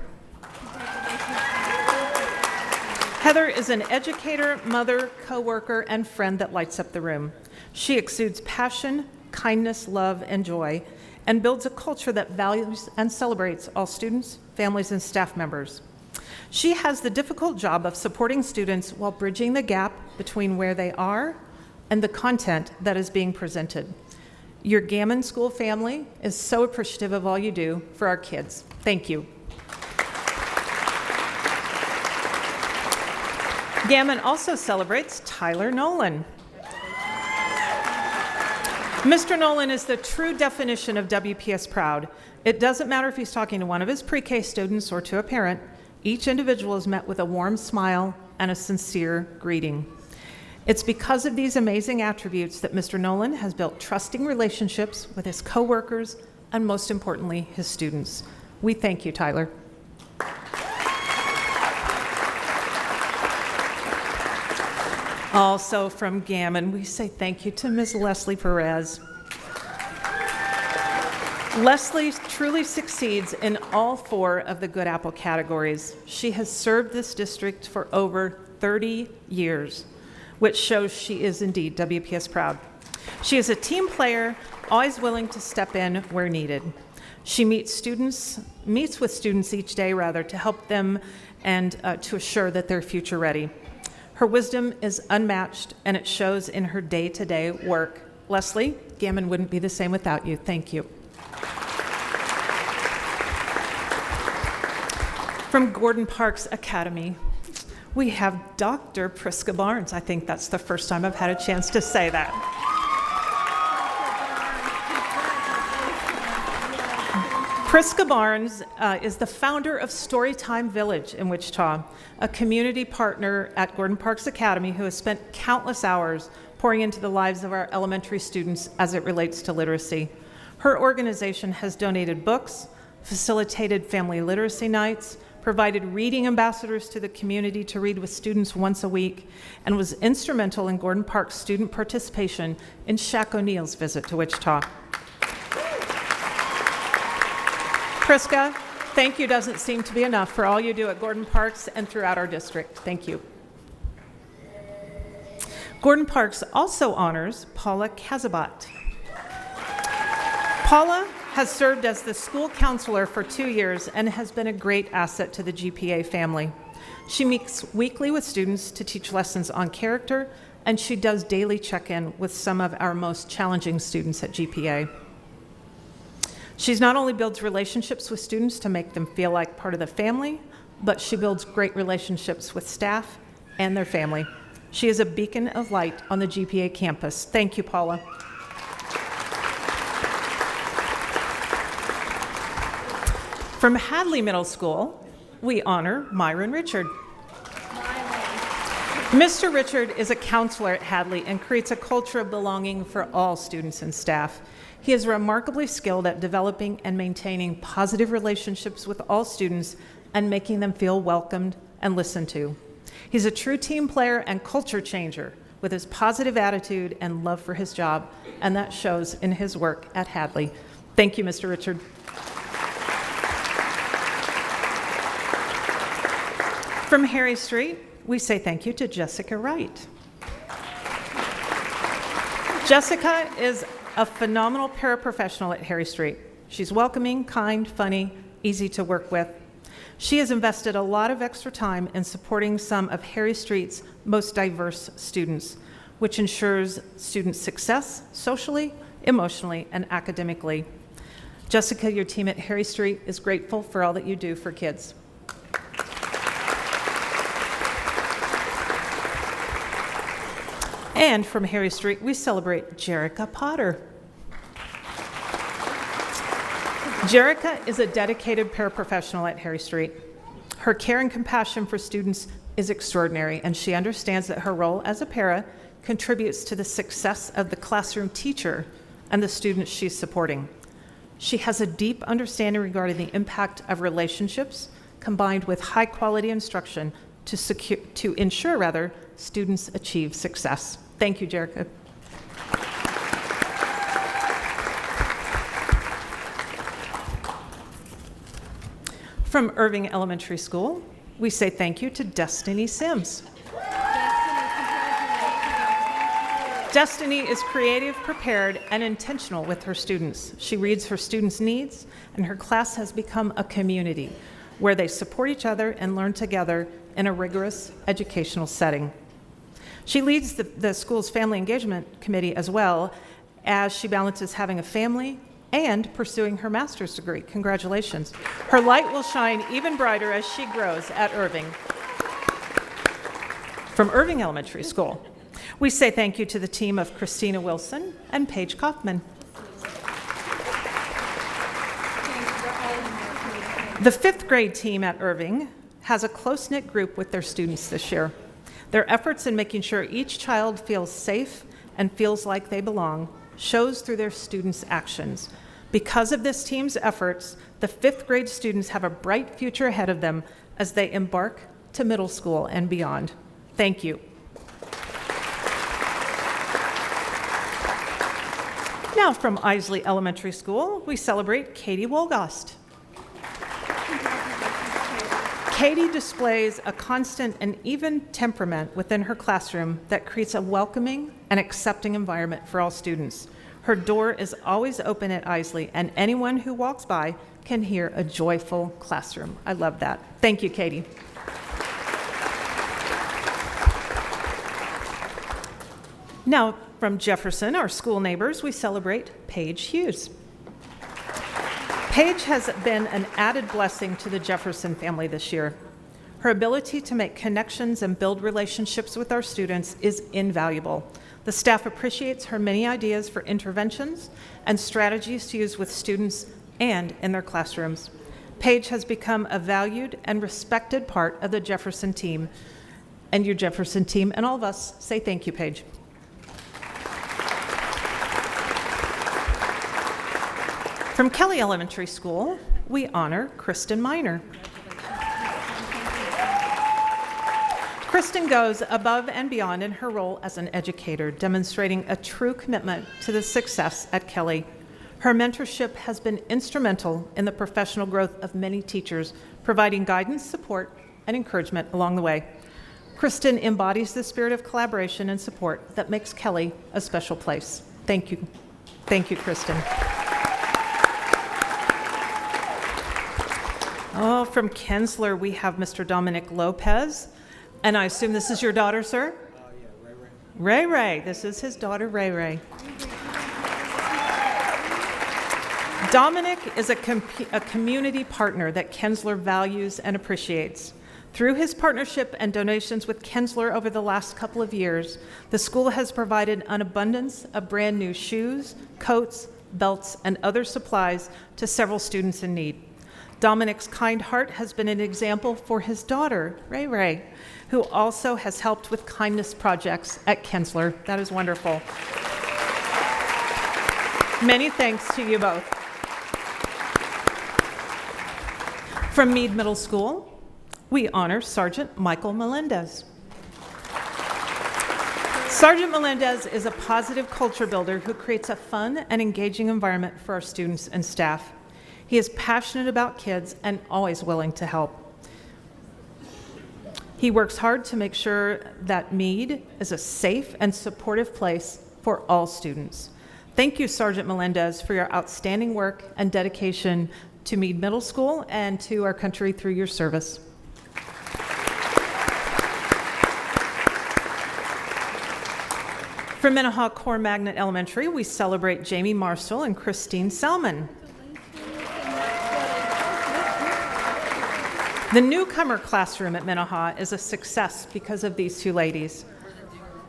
Heather is an educator, mother, coworker, and friend that lights up the room. She exudes passion, kindness, love, and joy, and builds a culture that values and celebrates all students, families, and staff members. She has the difficult job of supporting students while bridging the gap between where they are and the content that is being presented. Your Gammon School family is so appreciative of all you do for our kids. Thank you. Gammon also celebrates Tyler Nolan. Mr. Nolan is the true definition of WPS proud. It doesn't matter if he's talking to one of his pre-K students or to a parent. Each individual is met with a warm smile and a sincere greeting. It's because of these amazing attributes that Mr. Nolan has built trusting relationships with his coworkers and, most importantly, his students. We thank you, Tyler. Also from Gammon, we say thank you to Ms. Leslie Perez. Leslie truly succeeds in all 4 of the Good Apple categories. She has served this district for over 30 years, which shows she is indeed WPS proud. She is a team player, always willing to step in where needed. She meets with students each day, to help them and to assure that they're future ready. Her wisdom is unmatched, and it shows in her day-to-day work. Leslie, Gammon wouldn't be the same without you. Thank you. From Gordon Parks Academy, we have Dr. Priska Barnes. I think that's the first time I've had a chance to say that. Priska Barnes is the founder of Storytime Village in Wichita, a community partner at Gordon Parks Academy who has spent countless hours pouring into the lives of our elementary students as it relates to literacy. Her organization has donated books, facilitated family literacy nights, provided reading ambassadors to the community to read with students once a week, and was instrumental in Gordon Park's student participation in Shaq O'Neal's visit to Wichita. Priska, thank you doesn't seem to be enough for all you do at Gordon Parks and throughout our district. Thank you. Gordon Parks also honors Paula Kazabat. Paula has served as the school counselor for 2 years and has been a great asset to the GPA family. She meets weekly with students to teach lessons on character, and she does daily check-in with some of our most challenging students at GPA. She not only builds relationships with students to make them feel like part of the family, but she builds great relationships with staff and their family. She is a beacon of light on the GPA campus. Thank you, Paula. From Hadley Middle School, we honor Myron Richard. Mr. Richard is a counselor at Hadley and creates a culture of belonging for all students and staff. He is remarkably skilled at developing and maintaining positive relationships with all students and making them feel welcomed and listened to. He's a true team player and culture changer with his positive attitude and love for his job, and that shows in his work at Hadley. Thank you, Mr. Richard. From Harry Street, we say thank you to Jessica Wright. Jessica is a phenomenal paraprofessional at Harry Street. She's welcoming, kind, funny, easy to work with. She has invested a lot of extra time in supporting some of Harry Street's most diverse students, which ensures student success socially, emotionally, and academically. Jessica, your team at Harry Street is grateful for all that you do for kids. And from Harry Street, we celebrate Jerica Potter. Jerica is a dedicated paraprofessional at Harry Street. Her care and compassion for students is extraordinary, and she understands that her role as a para contributes to the success of the classroom teacher and the students she's supporting. She has a deep understanding regarding the impact of relationships combined with high-quality instruction to ensure students achieve success. Thank you, Jerica. From Irving Elementary School, we say thank you to Destiny Sims. Destiny is creative, prepared, and intentional with her students. She reads her students' needs, and her class has become a community where they support each other and learn together in a rigorous educational setting. She leads the school's family engagement committee as well, as she balances having a family and pursuing her master's degree. Congratulations. Her light will shine even brighter as she grows at Irving. From Irving Elementary School, we say thank you to the team of Christina Wilson and Paige Kaufman. The fifth grade team at Irving has a close-knit group with their students this year. Their efforts in making sure each child feels safe and feels like they belong shows through their students' actions. Because of this team's efforts, the fifth grade students have a bright future ahead of them as they embark to middle school and beyond. Thank you. Now from Isley Elementary School, we celebrate Katie Wolgost. Katie displays a constant and even temperament within her classroom that creates a welcoming and accepting environment for all students. Her door is always open at Isley, and anyone who walks by can hear a joyful classroom. I love that. Thank you, Katie. Now, from Jefferson, our school neighbors, we celebrate Paige Hughes. Paige has been an added blessing to the Jefferson family this year. Her ability to make connections and build relationships with our students is invaluable. The staff appreciates her many ideas for interventions and strategies to use with students and in their classrooms. Paige has become a valued and respected part of the Jefferson team, and your Jefferson team and all of us say thank you, Paige. From Kelly Elementary School, we honor Kristen Miner. Kristen goes above and beyond in her role as an educator, demonstrating a true commitment to the success at Kelly. Her mentorship has been instrumental in the professional growth of many teachers, providing guidance, support, and encouragement along the way. Kristen embodies the spirit of collaboration and support that makes Kelly a special place. Thank you. Thank you, Kristen. Oh, from Kensler, we have Mr. Dominic Lopez. And I assume this is your daughter, sir? Yeah, Ray Ray. This is his daughter, Ray Ray. Dominic is a community partner that Kensler values and appreciates. Through his partnership and donations with Kensler over the last couple of years, the school has provided an abundance of brand new shoes, coats, belts, and other supplies to several students in need. Dominic's kind heart has been an example for his daughter, Ray Ray, who also has helped with kindness projects at Kensler. That is wonderful. Many thanks to you both. From Meade Middle School, we honor Sergeant Michael Melendez. Sergeant Melendez is a positive culture builder who creates a fun and engaging environment for our students and staff. He is passionate about kids and always willing to help. He works hard to make sure that Meade is a safe and supportive place for all students. Thank you, Sergeant Melendez, for your outstanding work and dedication to Meade Middle School and to our country through your service. From Minnehaha Core Magnet Elementary, we celebrate Jamie Marshall and Christine Selman. The newcomer classroom at Minnehaha is a success because of these two ladies.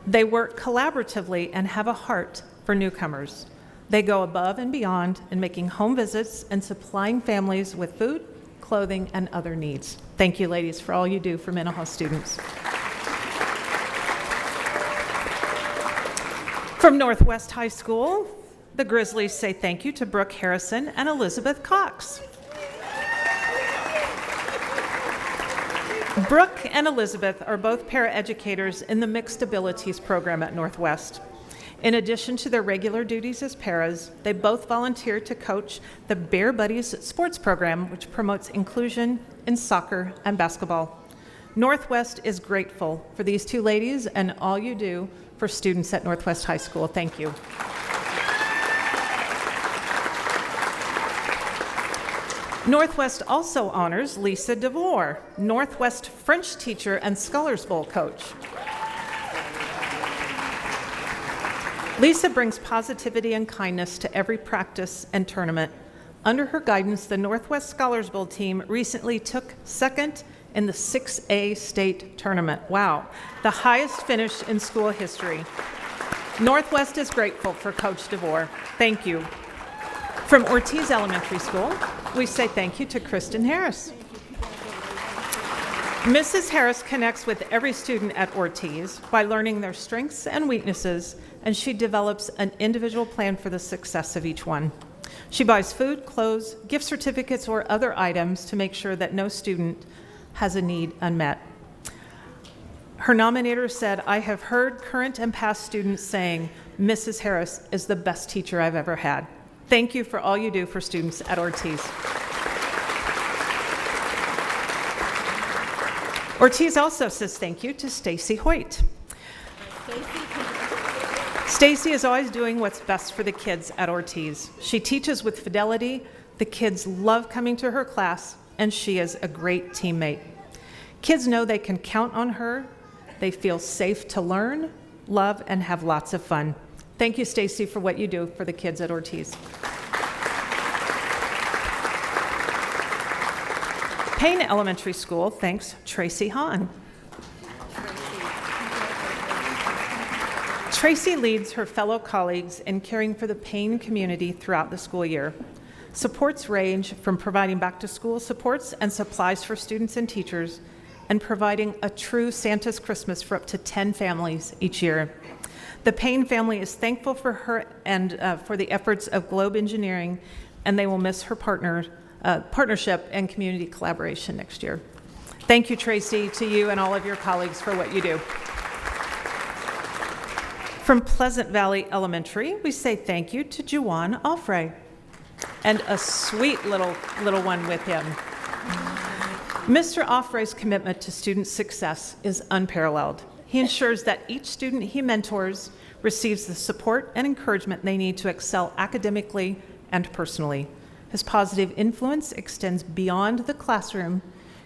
They work collaboratively and have a heart for newcomers. They go above and beyond in making home visits and supplying families with food, clothing, and other needs. Thank you, ladies, for all you do for Minnehaha students. From Northwest High School, the Grizzlies say thank you to Brooke Harrison and Elizabeth Cox. Brooke and Elizabeth are both paraeducators in the Mixed Abilities program at Northwest. In addition to their regular duties as paras, they both volunteer to coach the Bear Buddies sports program, which promotes inclusion in soccer and basketball. Northwest is grateful for these two ladies and all you do for students at Northwest High School. Thank you. Northwest also honors Lisa DeVore, Northwest French teacher and Scholars Bowl coach. Lisa brings positivity and kindness to every practice and tournament. Under her guidance, the Northwest Scholars Bowl team recently took second in the 6A state tournament. Wow, the highest finish in school history. Northwest is grateful for Coach DeVore. Thank you. From Ortiz Elementary School, we say thank you to Kristen Harris. Mrs. Harris connects with every student at Ortiz by learning their strengths and weaknesses, and she develops an individual plan for the success of each one. She buys food, clothes, gift certificates, or other items to make sure that no student has a need unmet. Her nominator said, "I have heard current and past students saying, Mrs. Harris is the best teacher I've ever had." Thank you for all you do for students at Ortiz. Ortiz also says thank you to Stacy Hoyt. Stacy is always doing what's best for the kids at Ortiz. She teaches with fidelity, the kids love coming to her class, and she is a great teammate. Kids know they can count on her. They feel safe to learn, love, and have lots of fun. Thank you, Stacy, for what you do for the kids at Ortiz. Payne Elementary School thanks Tracy Hahn. Tracy leads her fellow colleagues in caring for the Payne community throughout the school year. Supports range from providing back-to-school supports and supplies for students and teachers, and providing a true Santa's Christmas for up to 10 families each year. The Payne family is thankful for her and for the efforts of Globe Engineering, and they will miss her partnership and community collaboration next year. Thank you, Tracy, to you and all of your colleagues for what you do. From Pleasant Valley Elementary, we say thank you to Juwan Alfrey, and a sweet little one with him. Mr. Alfrey's commitment to student success is unparalleled. He ensures that each student he mentors receives the support and encouragement they need to excel academically and personally. His positive influence extends beyond the classroom,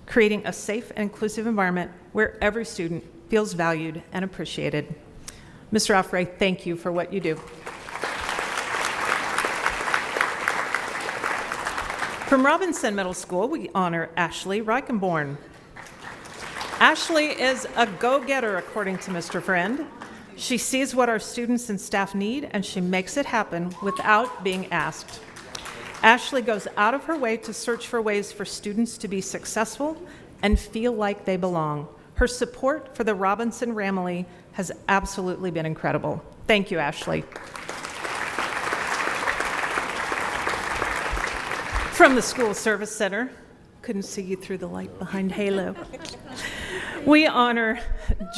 creating a safe and inclusive environment where every student feels valued and appreciated. Mr. Alfrey, thank you for what you do. From Robinson Middle School, we honor Ashley Reichenborn. Ashley is a go-getter, according to Mr. Friend. She sees what our students and staff need, and she makes it happen without being asked. Ashley goes out of her way to search for ways for students to be successful and feel like they belong. Her support for the Robinson Ramily has absolutely been incredible. Thank you, Ashley. From the School Service Center, couldn't see you through the light behind Halo, we honor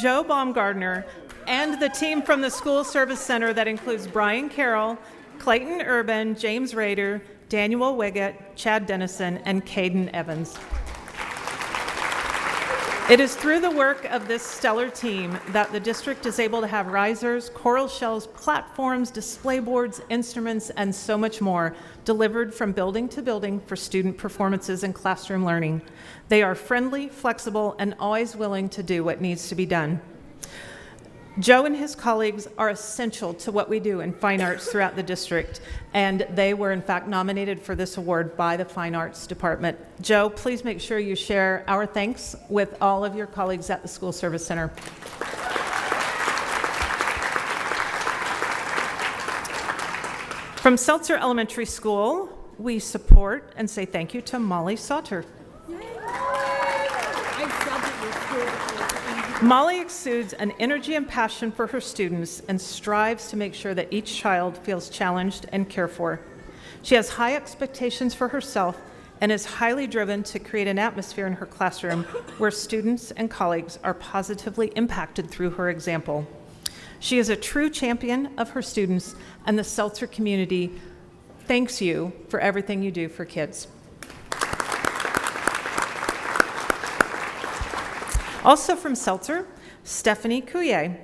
Joe Baumgardner and the team from the School Service Center that includes Brian Carroll, Clayton Urban, James Rader, Daniel Wiggett, Chad Dennison, and Caden Evans. It is through the work of this stellar team that the district is able to have risers, coral shells, platforms, display boards, instruments, and so much more delivered from building to building for student performances and classroom learning. They are friendly, flexible, and always willing to do what needs to be done. Joe and his colleagues are essential to what we do in fine arts throughout the district, and they were in fact nominated for this award by the Fine Arts Department. Joe, please make sure you share our thanks with all of your colleagues at the School Service Center. From Seltzer Elementary School, we support and say thank you to Molly Sauter. Molly exudes an energy and passion for her students and strives to make sure that each child feels challenged and cared for. She has high expectations for herself and is highly driven to create an atmosphere in her classroom where students and colleagues are positively impacted through her example. She is a true champion of her students, and the Seltzer community thanks you for everything you do for kids. Also from Seltzer, Stephanie Couillet.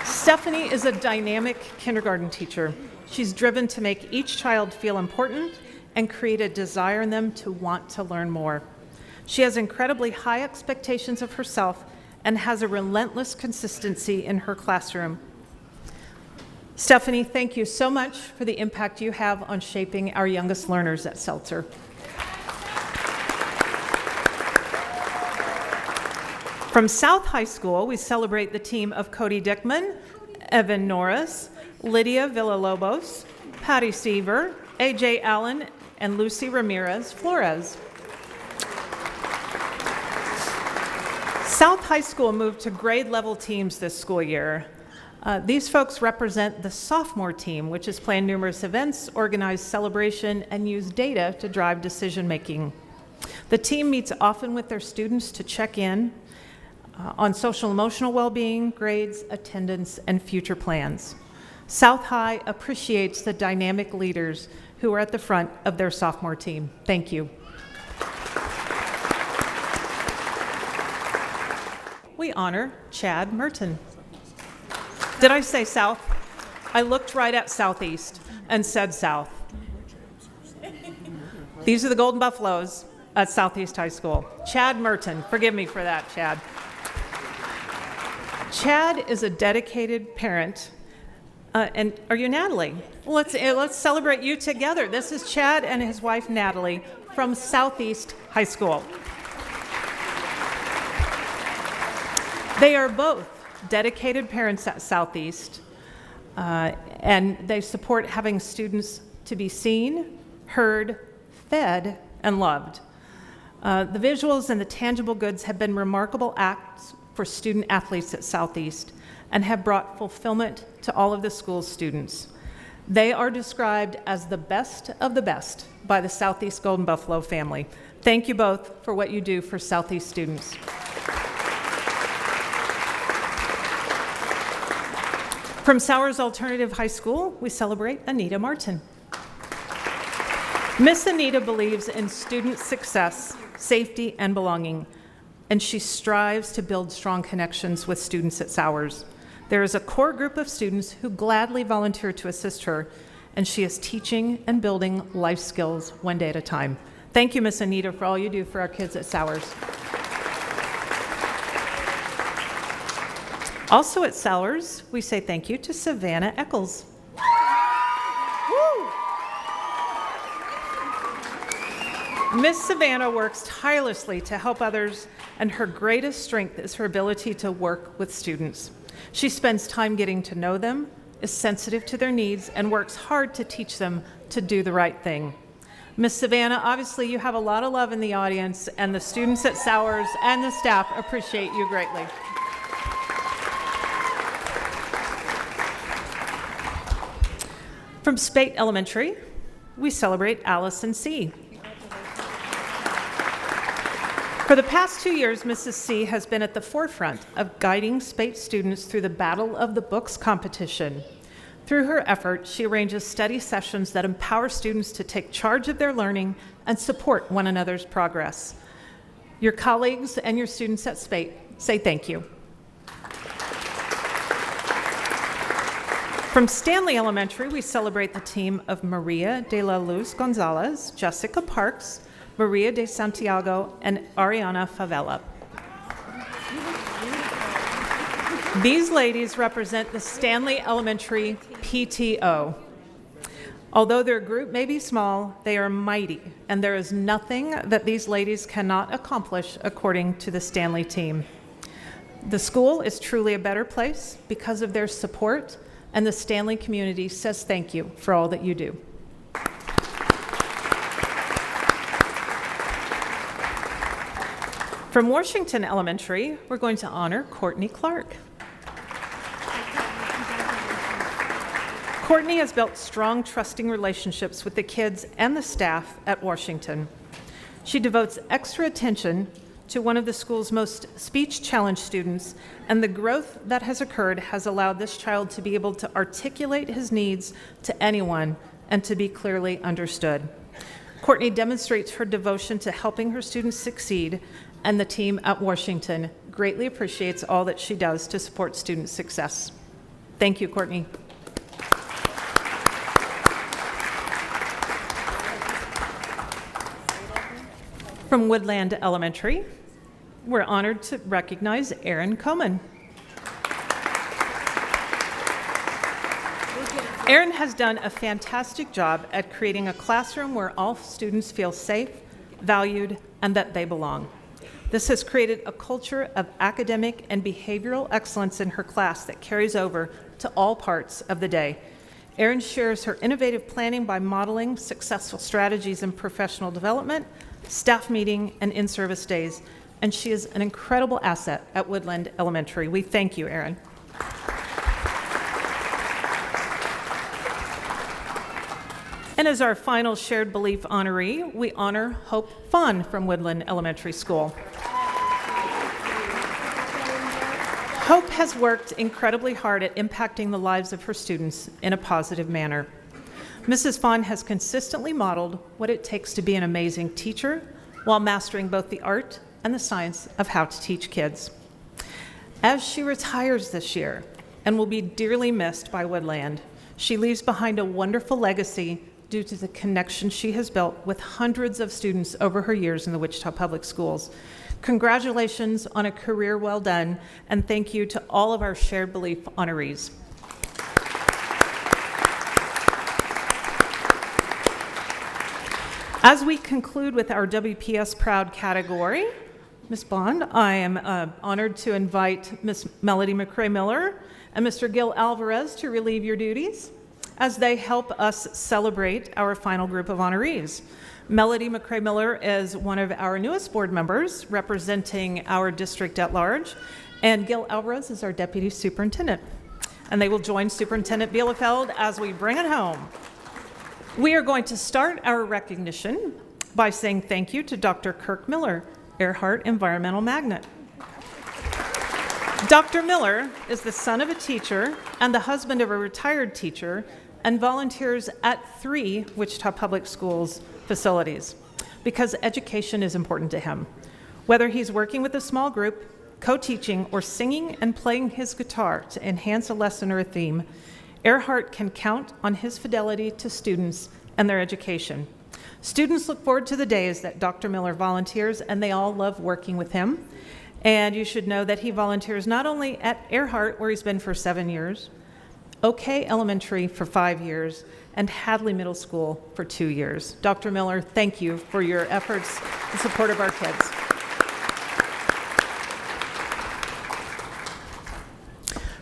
Stephanie is a dynamic kindergarten teacher. She's driven to make each child feel important and create a desire in them to want to learn more. She has incredibly high expectations of herself and has a relentless consistency in her classroom. Stephanie, thank you so much for the impact you have on shaping our youngest learners at Seltzer. From South High School, we celebrate the team of Cody Dickman, Evan Norris, Lydia Villalobos, Patty Seaver, AJ Allen, and Lucy Ramirez Flores. South High School moved to grade level teams this school year. These folks represent the sophomore team, which has planned numerous events, organized celebration, and used data to drive decision making. The team meets often with their students to check in on social emotional well-being, grades, attendance, and future plans. South High appreciates the dynamic leaders who are at the front of their sophomore team. Thank you. We honor Chad Merton. Did I say South? I looked right at Southeast and said South. These are the Golden Buffaloes at Southeast High School. Chad Merton, forgive me for that, Chad. Chad is a dedicated parent. And are you Natalie? Let's celebrate you together. This is Chad and his wife, Natalie, from Southeast High School. They are both dedicated parents at Southeast, and they support having students to be seen, heard, fed, and loved. The visuals and the tangible goods have been remarkable acts for student athletes at Southeast and have brought fulfillment to all of the school's students. They are described as the best of the best by the Southeast Golden Buffalo family. Thank you both for what you do for Southeast students. From Sowers Alternative High School, we celebrate Anita Martin. Miss Anita believes in student success, safety, and belonging, and she strives to build strong connections with students at Sowers. There is a core group of students who gladly volunteer to assist her, and she is teaching and building life skills one day at a time. Thank you, Miss Anita, for all you do for our kids at Sowers. Also at Sowers, we say thank you to Savannah Eccles. Woo! Miss Savannah works tirelessly to help others, and her greatest strength is her ability to work with students. She spends time getting to know them, is sensitive to their needs, and works hard to teach them to do the right thing. Miss Savannah, obviously you have a lot of love in the audience, and the students at Sowers and the staff appreciate you greatly. From Spate Elementary, we celebrate Allison C. For the past 2 years, Mrs. C has been at the forefront of guiding Spate students through the Battle of the Books competition. Through her effort, she arranges study sessions that empower students to take charge of their learning and support one another's progress. Your colleagues and your students at Spate say thank you. From Stanley Elementary, we celebrate the team of Maria de la Luz Gonzalez, Jessica Parks, Maria de Santiago, and Ariana Favela. These ladies represent the Stanley Elementary PTO. Although their group may be small, they are mighty, and there is nothing that these ladies cannot accomplish according to the Stanley team. The school is truly a better place because of their support, and the Stanley community says thank you for all that you do. From Washington Elementary, we're going to honor Courtney Clark. Courtney has built strong, trusting relationships with the kids and the staff at Washington. She devotes extra attention to one of the school's most speech-challenged students, and the growth that has occurred has allowed this child to be able to articulate his needs to anyone and to be clearly understood. Courtney demonstrates her devotion to helping her students succeed, and the team at Washington greatly appreciates all that she does to support student success. Thank you, Courtney. From Woodland Elementary, we're honored to recognize Erin Coman. Erin has done a fantastic job at creating a classroom where all students feel safe, valued, and that they belong. This has created a culture of academic and behavioral excellence in her class that carries over to all parts of the day. Erin shares her innovative planning by modeling successful strategies in professional development, staff meeting, and in-service days, and she is an incredible asset at Woodland Elementary. We thank you, Erin. And as our final shared belief honoree, we honor Hope Fun from Woodland Elementary School. Hope has worked incredibly hard at impacting the lives of her students in a positive manner. Mrs. Fawn has consistently modeled what it takes to be an amazing teacher while mastering both the art and the science of how to teach kids. As she retires this year and will be dearly missed by Woodland, she leaves behind a wonderful legacy due to the connection she has built with hundreds of students over her years in the Wichita Public Schools. Congratulations on a career well done, and thank you to all of our shared belief honorees. As we conclude with our WPS Proud category, Ms. Bond, I am honored to invite Ms. Melody McCrae Miller and Mr. Gil Alvarez to relieve your duties as they help us celebrate our final group of honorees. Melody McCrae Miller is one of our newest board members representing our district at large, and Gil Alvarez is our deputy superintendent. And they will join Superintendent Bielefeld as we bring it home. We are going to start our recognition by saying thank you to Dr. Kirk Miller, Earhart Environmental Magnet. Dr. Miller is the son of a teacher and the husband of a retired teacher and volunteers at 3 Wichita Public Schools facilities because education is important to him. Whether he's working with a small group, co-teaching, or singing and playing his guitar to enhance a lesson or a theme, Earhart can count on his fidelity to students and their education. Students look forward to the days that Dr. Miller volunteers, and they all love working with him. And you should know that he volunteers not only at Earhart, where he's been for 7 years, OK Elementary for 5 years, and Hadley Middle School for 2 years. Dr. Miller, thank you for your efforts in support of our kids.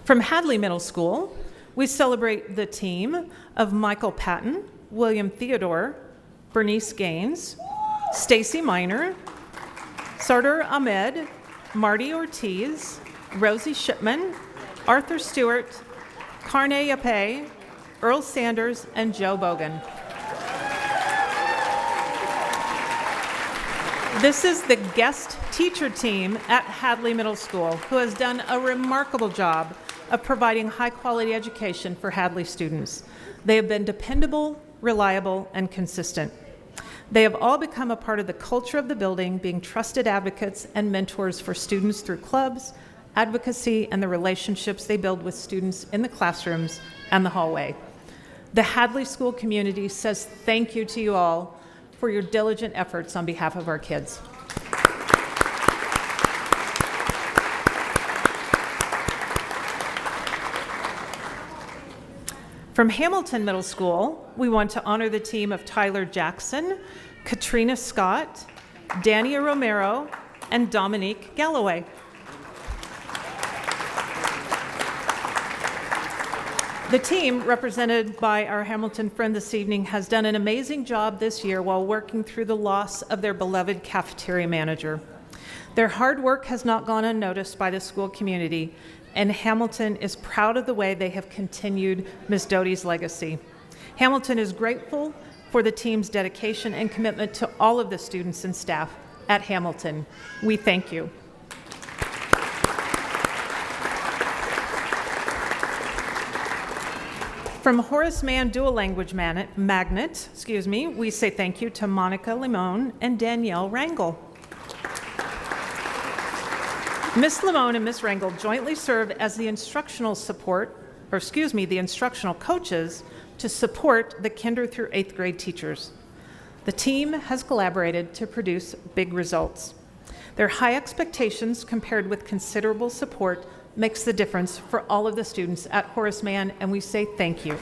From Hadley Middle School, we celebrate the team of Michael Patton, William Theodore, Bernice Gaines, Stacy Miner, Sardar Ahmed, Marty Ortiz, Rosie Shipman, Arthur Stewart, Carne Yape, Earl Sanders, and Joe Bogan. This is the guest teacher team at Hadley Middle School, who has done a remarkable job of providing high-quality education for Hadley students. They have been dependable, reliable, and consistent. They have all become a part of the culture of the building, being trusted advocates and mentors for students through clubs, advocacy, and the relationships they build with students in the classrooms and the hallway. The Hadley School community says thank you to you all for your diligent efforts on behalf of our kids. From Hamilton Middle School, we want to honor the team of Tyler Jackson, Katrina Scott, Dania Romero, and Dominique Galloway. The team, represented by our Hamilton friend this evening, has done an amazing job this year while working through the loss of their beloved cafeteria manager. Their hard work has not gone unnoticed by the school community, and Hamilton is proud of the way they have continued Ms. Doty's legacy. Hamilton is grateful for the team's dedication and commitment to all of the students and staff at Hamilton. We thank you. From Horace Mann Dual Language Magnet, we say thank you to Monica Limon and Danielle Rangel. Ms. Limon and Ms. Rangel jointly serve as the instructional coaches to support the kinder through 8th grade teachers. The team has collaborated to produce big results. Their high expectations compared with considerable support makes the difference for all of the students at Horace Mann, and we say thank you.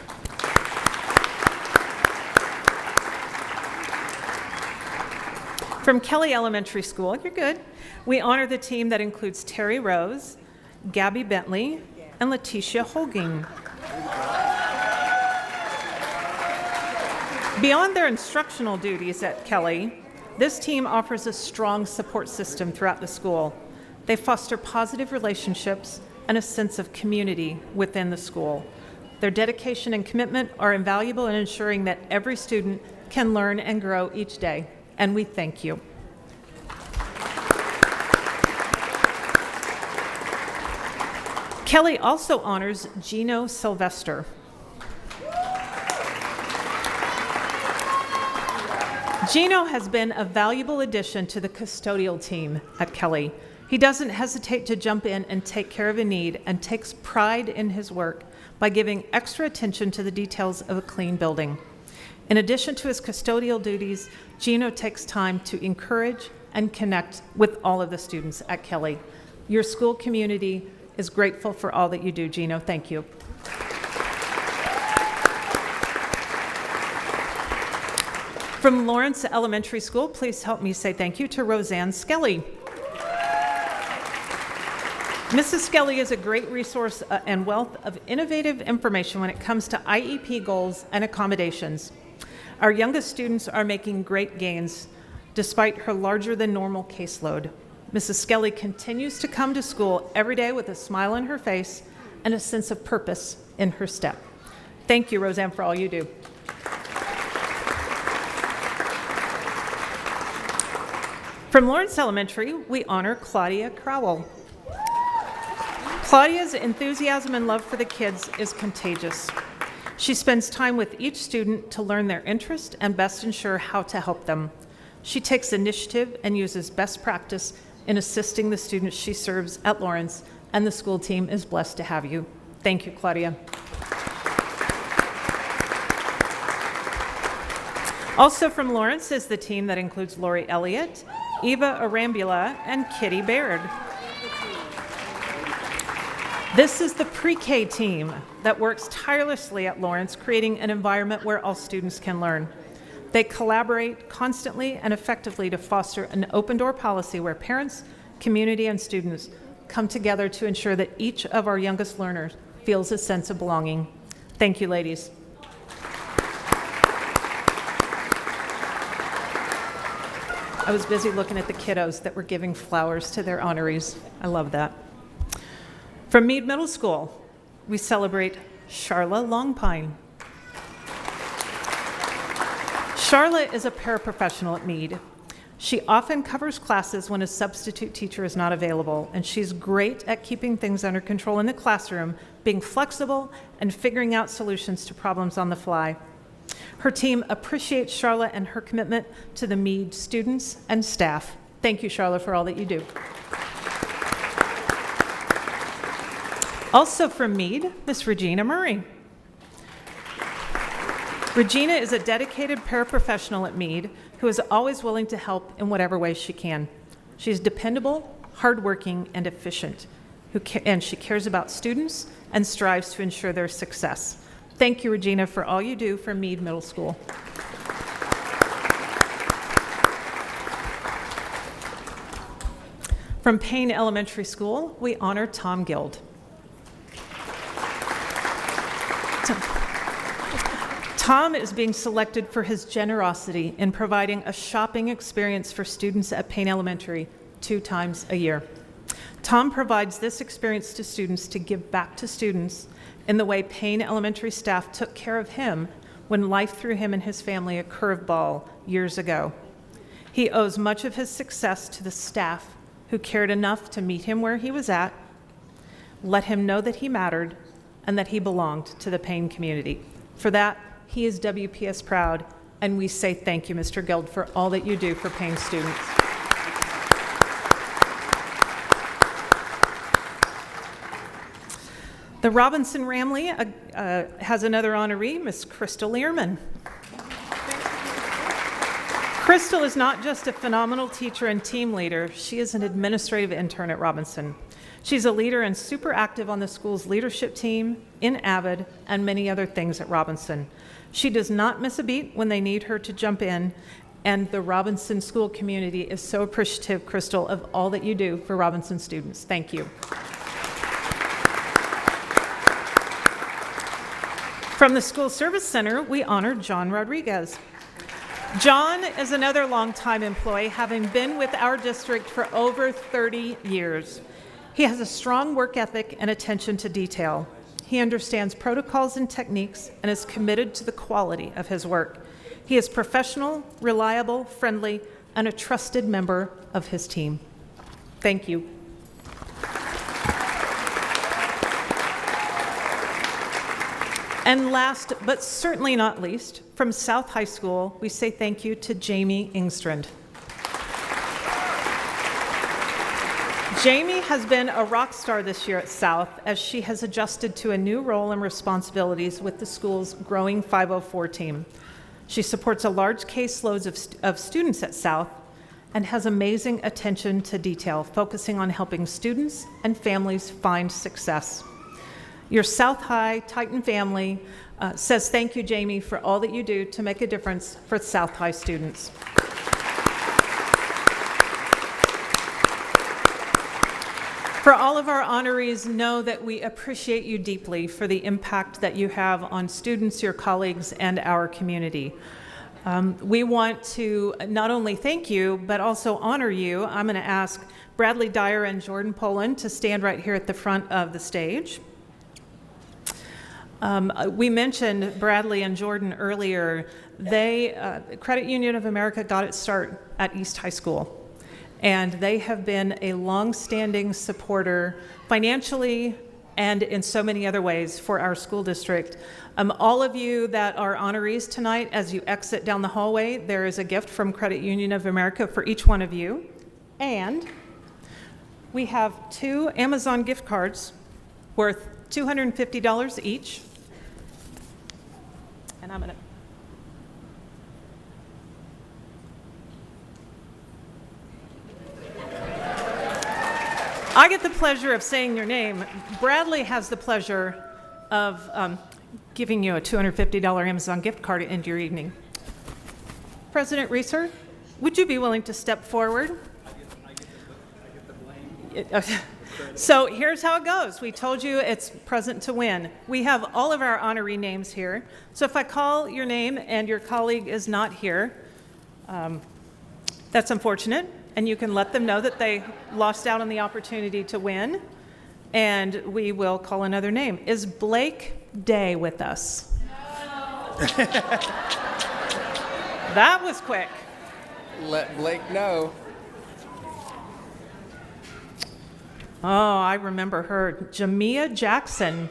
From Kelly Elementary School, you're good. We honor the team that includes Terry Rose, Gabby Bentley, and Letitia Holging. Beyond their instructional duties at Kelly, this team offers a strong support system throughout the school. They foster positive relationships and a sense of community within the school. Their dedication and commitment are invaluable in ensuring that every student can learn and grow each day, and we thank you. Kelly also honors Gino Sylvester. Gino has been a valuable addition to the custodial team at Kelly. He doesn't hesitate to jump in and take care of a need and takes pride in his work by giving extra attention to the details of a clean building. In addition to his custodial duties, Gino takes time to encourage and connect with all of the students at Kelly. Your school community is grateful for all that you do, Gino. Thank you. From Lawrence Elementary School, please help me say thank you to Roseanne Skelly. Mrs. Skelly is a great resource and wealth of innovative information when it comes to IEP goals and accommodations. Our youngest students are making great gains despite her larger than normal caseload. Mrs. Skelly continues to come to school every day with a smile on her face and a sense of purpose in her step. Thank you, Roseanne, for all you do. From Lawrence Elementary, we honor Claudia Crowell. Claudia's enthusiasm and love for the kids is contagious. She spends time with each student to learn their interest and best ensure how to help them. She takes initiative and uses best practice in assisting the students she serves at Lawrence, and the school team is blessed to have you. Thank you, Claudia. Also from Lawrence is the team that includes Lori Elliott, Eva Arambula, and Kitty Baird. This is the pre-K team that works tirelessly at Lawrence, creating an environment where all students can learn. They collaborate constantly and effectively to foster an open-door policy where parents, community, and students come together to ensure that each of our youngest learners feels a sense of belonging. Thank you, ladies. I was busy looking at the kiddos that were giving flowers to their honorees. I love that. From Meade Middle School, we celebrate Charla Longpine. Charla is a paraprofessional at Meade. She often covers classes when a substitute teacher is not available, and she's great at keeping things under control in the classroom, being flexible, and figuring out solutions to problems on the fly. Her team appreciates Charla and her commitment to the Meade students and staff. Thank you, Charla, for all that you do. Also from Meade, Miss Regina Murray. Regina is a dedicated paraprofessional at Meade who is always willing to help in whatever way she can. She's dependable, hardworking, and efficient, and she cares about students and strives to ensure their success. Thank you, Regina, for all you do for Meade Middle School. From Payne Elementary School, we honor Tom Guild. Tom is being selected for his generosity in providing a shopping experience for students at Payne Elementary 2 times a year. Tom provides this experience to students to give back to students in the way Payne Elementary staff took care of him when life threw him and his family a curveball years ago. He owes much of his success to the staff who cared enough to meet him where he was at, let him know that he mattered, and that he belonged to the Payne community. For that, he is WPS proud, and we say thank you, Mr. Guild, for all that you do for Payne students. The Robinson Ramley has another honoree, Miss Crystal Learman. Crystal is not just a phenomenal teacher and team leader, she is an administrative intern at Robinson. She's a leader and super active on the school's leadership team, in AVID, and many other things at Robinson. She does not miss a beat when they need her to jump in, and the Robinson school community is so appreciative, Crystal, of all that you do for Robinson students. Thank you. From the School Service Center, we honor John Rodriguez. John is another longtime employee, having been with our district for over 30 years. He has a strong work ethic and attention to detail. He understands protocols and techniques and is committed to the quality of his work. He is professional, reliable, friendly, and a trusted member of his team. Thank you. And last, but certainly not least, from South High School, we say thank you to Jamie Ingstrand. Jamie has been a rock star this year at South as she has adjusted to a new role and responsibilities with the school's growing 504 team. She supports a large caseload of students at South and has amazing attention to detail, focusing on helping students and families find success. Your South High Titan family says thank you, Jamie, for all that you do to make a difference for South High students. For all of our honorees, know that we appreciate you deeply for the impact that you have on students, your colleagues, and our community. We want to not only thank you, but also honor you. I'm going to ask Bradley Dyer and Jordan Poland to stand right here at the front of the stage. We mentioned Bradley and Jordan earlier. Credit Union of America got its start at East High School. And they have been a long-standing supporter financially and in so many other ways for our school district. All of you that are honorees tonight, as you exit down the hallway, there is a gift from Credit Union of America for each one of you. And we have 2 Amazon gift cards worth $250 each. And I'm going to I get the pleasure of saying your name. Bradley has the pleasure of giving you a $250 Amazon gift card into your evening. President Reeser, would you be willing to step forward? I get the blame. So here's how it goes. We told you it's present to win. We have all of our honoree names here. So if I call your name and your colleague is not here, that's unfortunate. And you can let them know that they lost out on the opportunity to win, and we will call another name. Is Blake Day with us? No. That was quick. Let Blake know. Oh, I remember her. Jamia Jackson.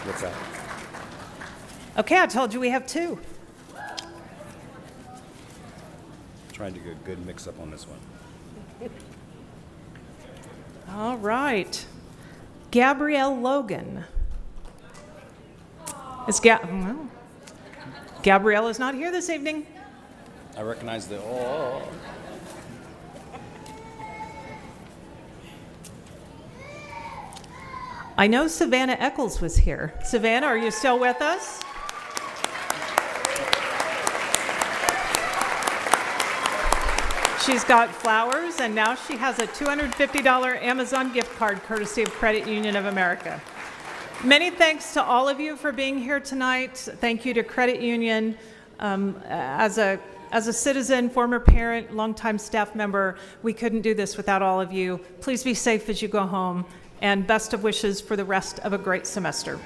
What's that? Okay, I told you we have 2. Trying to get a good mix-up on this one. All right. Gabrielle Logan. Gabrielle is not here this evening. I recognize the oh. I know Savannah Eccles was here. Savannah, are you still with us? She's got flowers, and now she has a $250 Amazon gift card courtesy of Credit Union of America. Many thanks to all of you for being here tonight. Thank you to Credit Union. As a citizen, former parent, longtime staff member, we couldn't do this without all of you. Please be safe as you go home, and best of wishes for the rest of a great semester.